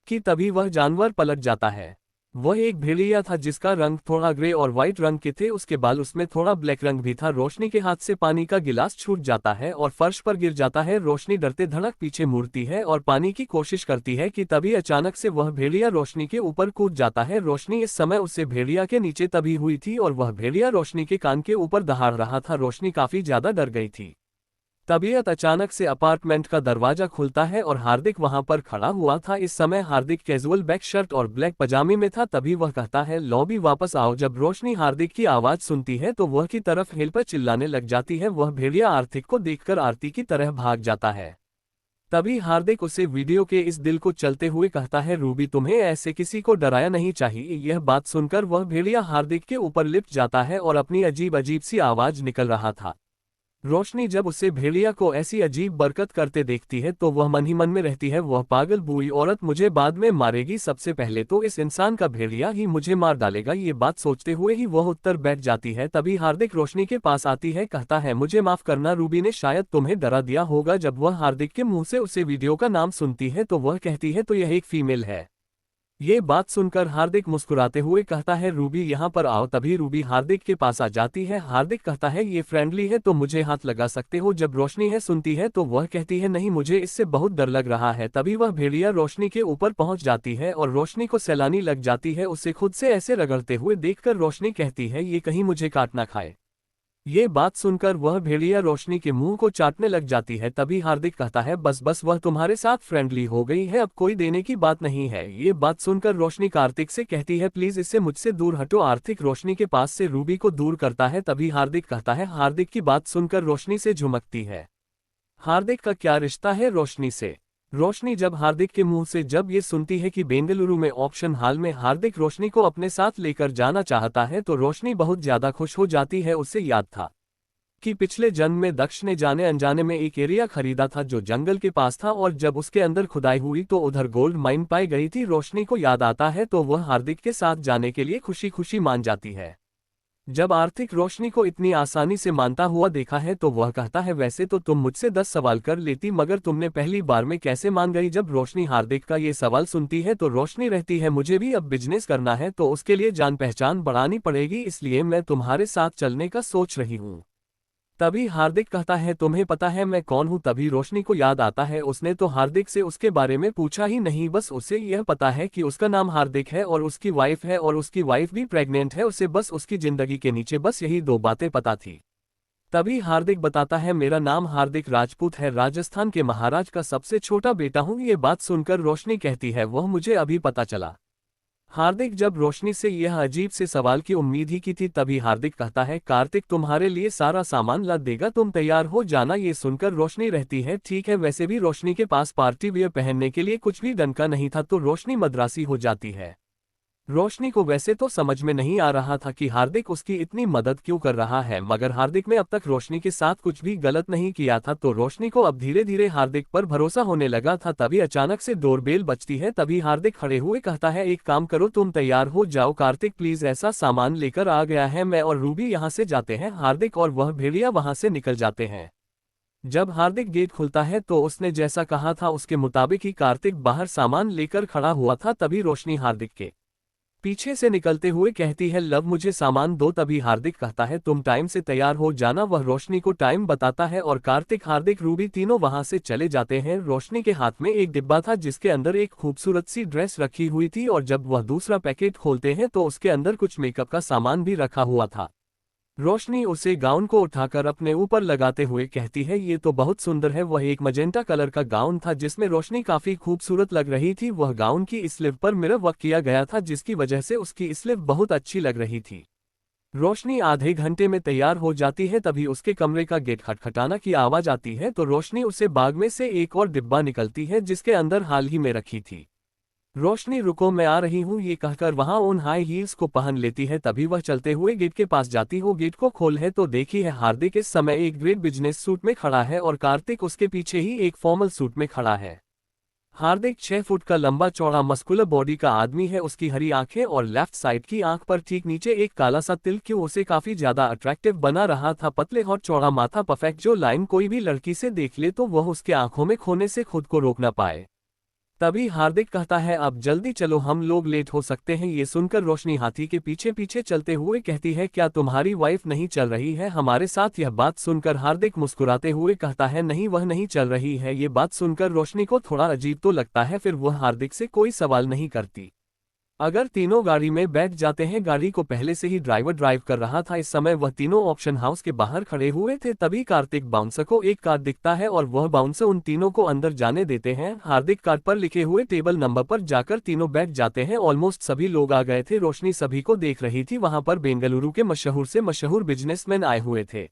Speaker 1: कि तभी वह जानवर पलट जाता है। वह एक भेड़िया था जिसका रंग थोड़ा ग्रे और व्हाइट रंग के थे। उसके बाल उसमें थोड़ा ब्लैक रंग भी था। रोशनी के हाथ से पानी का गिलास छूट जाता है और फर्श पर गिर जाता है। रोशनी डरते धड़क पीछे मुड़ती है और पानी की कोशिश करती है कि तभी अचानक से वह भेड़िया रोशनी के ऊपर कूद जाता है। रोशनी इस समय उससे भेड़िया के नीचे तभी हुई थी और वह भेड़िया रोशनी के कान के ऊपर दहाड़ रहा था। रोशनी काफी ज्यादा डर गई थी। तबीयत अचानक से अपार्टमेंट का दरवाजा खुलता है और हार्दिक वहां पर खड़ा हुआ था। इस समय हार्दिक कैजुअल ब्लैक शर्ट और ब्लैक पजामे में था। तभी वह कहता है लॉबी वापस आओ। जब रोशनी हार्दिक की आवाज सुनती है तो वह की तरफ हिल पर चिल्लाने लग जाती है। वह भेड़िया आर्थिक को देखकर आरती की तरह भाग जाता है। तभी हार्दिक उसे वीडियो के इस दिल को चलते हुए कहता है रूबी तुम्हें ऐसे किसी को डराया नहीं चाहिए। यह बात सुनकर वह भेड़िया हार्दिक के ऊपर लिपट जाता है और अपनी अजीब अजीब सी आवाज निकल रहा था। रोशनी जब उसे भेड़िया को ऐसी अजीब बरकत करते देखती है तो वह मन ही मन में रहती है वह पागल बुरी औरत मुझे बाद में मारेगी। सबसे पहले तो इस इंसान का भेड़िया ही मुझे मार डालेगा। ये बात सोचते हुए ही वह उत्तर बैठ जाती है। तभी हार्दिक रोशनी के पास आती है। कहता है मुझे माफ करना रूबी ने शायद तुम्हें डरा दिया होगा। जब वह हार्दिक के मुंह से उसे वीडियो का नाम सुनती है तो वह कहती है तो यह एक फीमेल है। ये बात सुनकर हार्दिक मुस्कुराते हुए कहता है रूबी यहाँ पर आओ। तभी रूबी हार्दिक के पास आ जाती है। हार्दिक कहता है ये फ्रेंडली है तो मुझे हाथ लगा सकते हो। जब रोशनी है सुनती है तो वह कहती है नहीं मुझे इससे बहुत डर लग रहा है। तभी वह भेड़िया रोशनी के ऊपर पहुंच जाती है और रोशनी को सैलानी लग जाती है। उसे खुद से ऐसे रगड़ते हुए देखकर रोशनी कहती है ये कहीं मुझे काट ना खाए। ये बात सुनकर वह भेड़िया रोशनी के मुंह को चाटने लग जाती है। तभी हार्दिक कहता है बस बस वह तुम्हारे साथ फ्रेंडली हो गई है अब कोई देने की बात नहीं है। ये बात सुनकर रोशनी कार्तिक से कहती है प्लीज इससे मुझसे दूर हटो। आर्थिक रोशनी के पास से रूबी को दूर करता है। तभी हार्दिक कहता है हार्दिक की बात सुनकर रोशनी से झुमकती है। हार्दिक का क्या रिश्ता है रोशनी से। रोशनी जब हार्दिक के मुंह से जब ये सुनती है कि बेंगलुरु में ऑक्शन हॉल में हार्दिक रोशनी को अपने साथ लेकर जाना चाहता है तो रोशनी बहुत ज्यादा खुश हो जाती है। उसे याद था कि पिछले जन्म में दक्ष ने जाने अनजाने में एक एरिया खरीदा था जो जंगल के पास था और जब उसके अंदर खुदाई हुई तो उधर गोल्ड माइन पाई गई थी। रोशनी को याद आता है तो वह हार्दिक के साथ जाने के लिए खुशी खुशी मान जाती है। जब आर्थिक रोशनी को इतनी आसानी से मानता हुआ देखा है तो वह कहता है वैसे तो तुम मुझसे 10 सवाल कर लेती मगर तुमने पहली बार में कैसे मान गई। जब रोशनी हार्दिक का ये सवाल सुनती है तो रोशनी रहती है मुझे भी अब बिजनेस करना है तो उसके लिए जान पहचान बढ़ानी पड़ेगी इसलिए मैं तुम्हारे साथ चलने का सोच रही हूँ। तभी हार्दिक कहता है तुम्हें पता है मैं कौन हूं। तभी रोशनी को याद आता है उसने तो हार्दिक से उसके बारे में पूछा ही नहीं। बस उसे यह पता है कि उसका नाम हार्दिक है और उसकी वाइफ है और उसकी वाइफ भी प्रेग्नेंट है। उसे बस उसकी जिंदगी के नीचे बस यही दो बातें पता थी। तभी हार्दिक बताता है मेरा नाम हार्दिक राजपूत है राजस्थान के महाराज का सबसे छोटा बेटा हूं। ये बात सुनकर रोशनी कहती है वह मुझे अभी पता चला। हार्दिक जब रोशनी से यह अजीब से सवाल की उम्मीद ही की थी तभी हार्दिक कहता है कार्तिक तुम्हारे लिए सारा सामान ला देगा तुम तैयार हो जाना। ये सुनकर रोशनी रहती है ठीक है। वैसे भी रोशनी के पास पार्टी वियर पहनने के लिए कुछ भी ढंग का नहीं था तो रोशनी मद्रासी हो जाती है। रोशनी को वैसे तो समझ में नहीं आ रहा था कि हार्दिक उसकी इतनी मदद क्यों कर रहा है मगर हार्दिक ने अब तक रोशनी के साथ कुछ भी गलत नहीं किया था तो रोशनी को अब धीरे धीरे हार्दिक पर भरोसा होने लगा था। तभी अचानक से डोरबेल बजती है। तभी हार्दिक खड़े हुए कहता है एक काम करो तुम तैयार हो जाओ कार्तिक प्लीज ऐसा सामान लेकर आ गया है मैं और रूबी यहाँ से जाते हैं। हार्दिक और वह भेड़िया वहां से निकल जाते हैं। जब हार्दिक गेट खुलता है तो उसने जैसा कहा था उसके मुताबिक ही कार्तिक बाहर सामान लेकर खड़ा हुआ था। तभी रोशनी हार्दिक के पीछे से निकलते हुए कहती है लव मुझे सामान दो। तभी हार्दिक कहता है तुम टाइम से तैयार हो जाना। वह रोशनी को टाइम बताता है और कार्तिक हार्दिक रूबी तीनों वहां से चले जाते हैं। रोशनी के हाथ में एक डिब्बा था जिसके अंदर एक खूबसूरत सी ड्रेस रखी हुई थी और जब वह दूसरा पैकेट खोलते हैं तो उसके अंदर कुछ मेकअप का सामान भी रखा हुआ था। रोशनी उसे गाउन को उठाकर अपने ऊपर लगाते हुए कहती है ये तो बहुत सुंदर है। वह एक मजेंटा कलर का गाउन था जिसमें रोशनी काफी खूबसूरत लग रही थी। वह गाउन की स्लीव पर मिरर वर्क किया गया था जिसकी वजह से उसकी स्लीव बहुत अच्छी लग रही थी। रोशनी आधे घंटे में तैयार हो जाती है। तभी उसके कमरे का गेट खटखटाना की आवाज आती है तो रोशनी उसे बाग में से एक और डिब्बा निकलती है जिसके अंदर हाल ही में रखी थी। रोशनी रुको मैं आ रही हूँ ये कहकर वहां उन हाई हील्स को पहन लेती है। तभी वह चलते हुए गेट के पास जाती हो। गेट को खोल है तो देखी है हार्दिक इस समय एक ग्रेट बिजनेस सूट में खड़ा है और कार्तिक उसके पीछे ही एक फॉर्मल सूट में खड़ा है। हार्दिक 6 फुट का लंबा चौड़ा मस्कुलर बॉडी का आदमी है। उसकी हरी आंखें और लेफ्ट साइड की आंख पर ठीक नीचे एक काला सा तिल क्यों उसे काफी ज्यादा अट्रैक्टिव बना रहा था। पतले और चौड़ा माथा परफेक्ट जो लाइन कोई भी लड़की से देख ले तो वह उसके आंखों में खोने से खुद को रोक ना पाए। तभी हार्दिक कहता है अब जल्दी चलो हम लोग लेट हो सकते हैं। ये सुनकर रोशनी हाथी के पीछे पीछे चलते हुए कहती है क्या तुम्हारी वाइफ नहीं चल रही है हमारे साथ। यह बात सुनकर हार्दिक मुस्कुराते हुए कहता है नहीं वह नहीं चल रही है। ये बात सुनकर रोशनी को थोड़ा अजीब तो लगता है फिर वह हार्दिक से कोई सवाल नहीं करती। अगर तीनों गाड़ी में बैठ जाते हैं। गाड़ी को पहले से ही ड्राइवर ड्राइव कर रहा था। इस समय वह तीनों ऑप्शन हाउस के बाहर खड़े हुए थे। तभी कार्तिक बाउंसर को एक कार्ड दिखता है और वह बाउंसर उन तीनों को अंदर जाने देते हैं। हार्दिक कार्ड पर लिखे हुए टेबल नंबर पर जाकर तीनों बैठ जाते हैं। ऑलमोस्ट सभी लोग आ गए थे। रोशनी सभी को देख रही थी। वहां पर बेंगलुरु के मशहूर से मशहूर बिजनेसमैन आए हुए थे।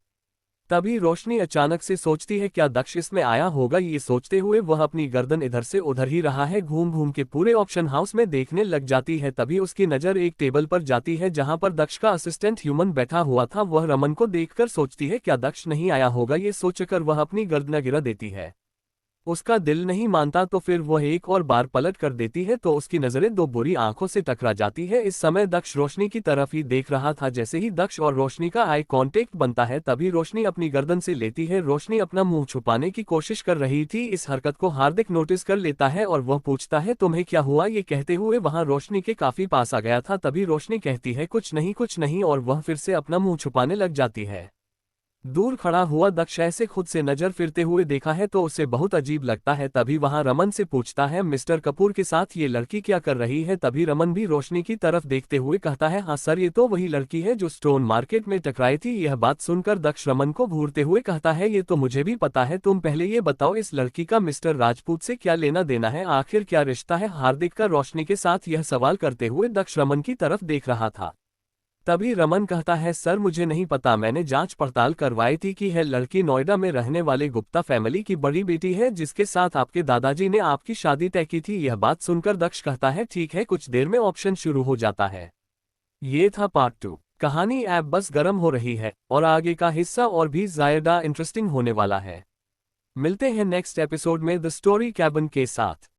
Speaker 1: तभी रोशनी अचानक से सोचती है क्या दक्ष इसमें आया होगा। ये सोचते हुए वह अपनी गर्दन इधर से उधर ही रहा है घूम घूम के पूरे ऑप्शन हाउस में देखने लग जाती है। तभी उसकी नज़र एक टेबल पर जाती है जहां पर दक्ष का असिस्टेंट ह्यूमन बैठा हुआ था। वह रमन को देखकर सोचती है क्या दक्ष नहीं आया होगा। ये सोचकर वह अपनी गर्दन गिरा देती है। उसका दिल नहीं मानता तो फिर वह एक और बार पलट कर देती है तो उसकी नजरें दो बुरी आंखों से टकरा जाती है। इस समय दक्ष रोशनी की तरफ ही देख रहा था। जैसे ही दक्ष और रोशनी का आई कांटेक्ट बनता है तभी रोशनी अपनी गर्दन से लेती है। रोशनी अपना मुंह छुपाने की कोशिश कर रही थी। इस हरकत को हार्दिक नोटिस कर लेता है और वह पूछता है तुम्हें क्या हुआ। ये कहते हुए वहां रोशनी के काफी पास आ गया था। तभी रोशनी कहती है कुछ नहीं और वह फिर से अपना मुंह छुपाने लग जाती है। दूर खड़ा हुआ दक्ष ऐसे खुद से नजर फिरते हुए देखा है तो उसे बहुत अजीब लगता है। तभी वहां रमन से पूछता है मिस्टर कपूर के साथ ये लड़की क्या कर रही है। तभी रमन भी रोशनी की तरफ देखते हुए कहता है हाँ सर ये तो वही लड़की है जो स्टोन मार्केट में टकराई थी। यह बात सुनकर दक्ष रमन को घूरते हुए कहता है ये तो मुझे भी पता है। तुम पहले ये बताओ इस लड़की का मिस्टर राजपूत से क्या लेना देना है। आखिर क्या रिश्ता है हार्दिक का रोशनी के साथ। यह सवाल करते हुए दक्ष रमन की तरफ देख रहा था। तभी रमन कहता है सर मुझे नहीं पता मैंने जांच पड़ताल करवाई थी कि यह लड़की नोएडा में रहने वाले गुप्ता फैमिली की बड़ी बेटी है जिसके साथ आपके दादाजी ने आपकी शादी तय की थी। यह बात सुनकर दक्ष कहता है ठीक है। कुछ देर में ऑप्शन शुरू हो जाता है। ये था पार्ट 2। कहानी ऐप बस गर्म हो रही है और आगे का हिस्सा और भी ज्यादा इंटरेस्टिंग होने वाला है। मिलते हैं नेक्स्ट एपिसोड में द स्टोरी कैबिन के साथ।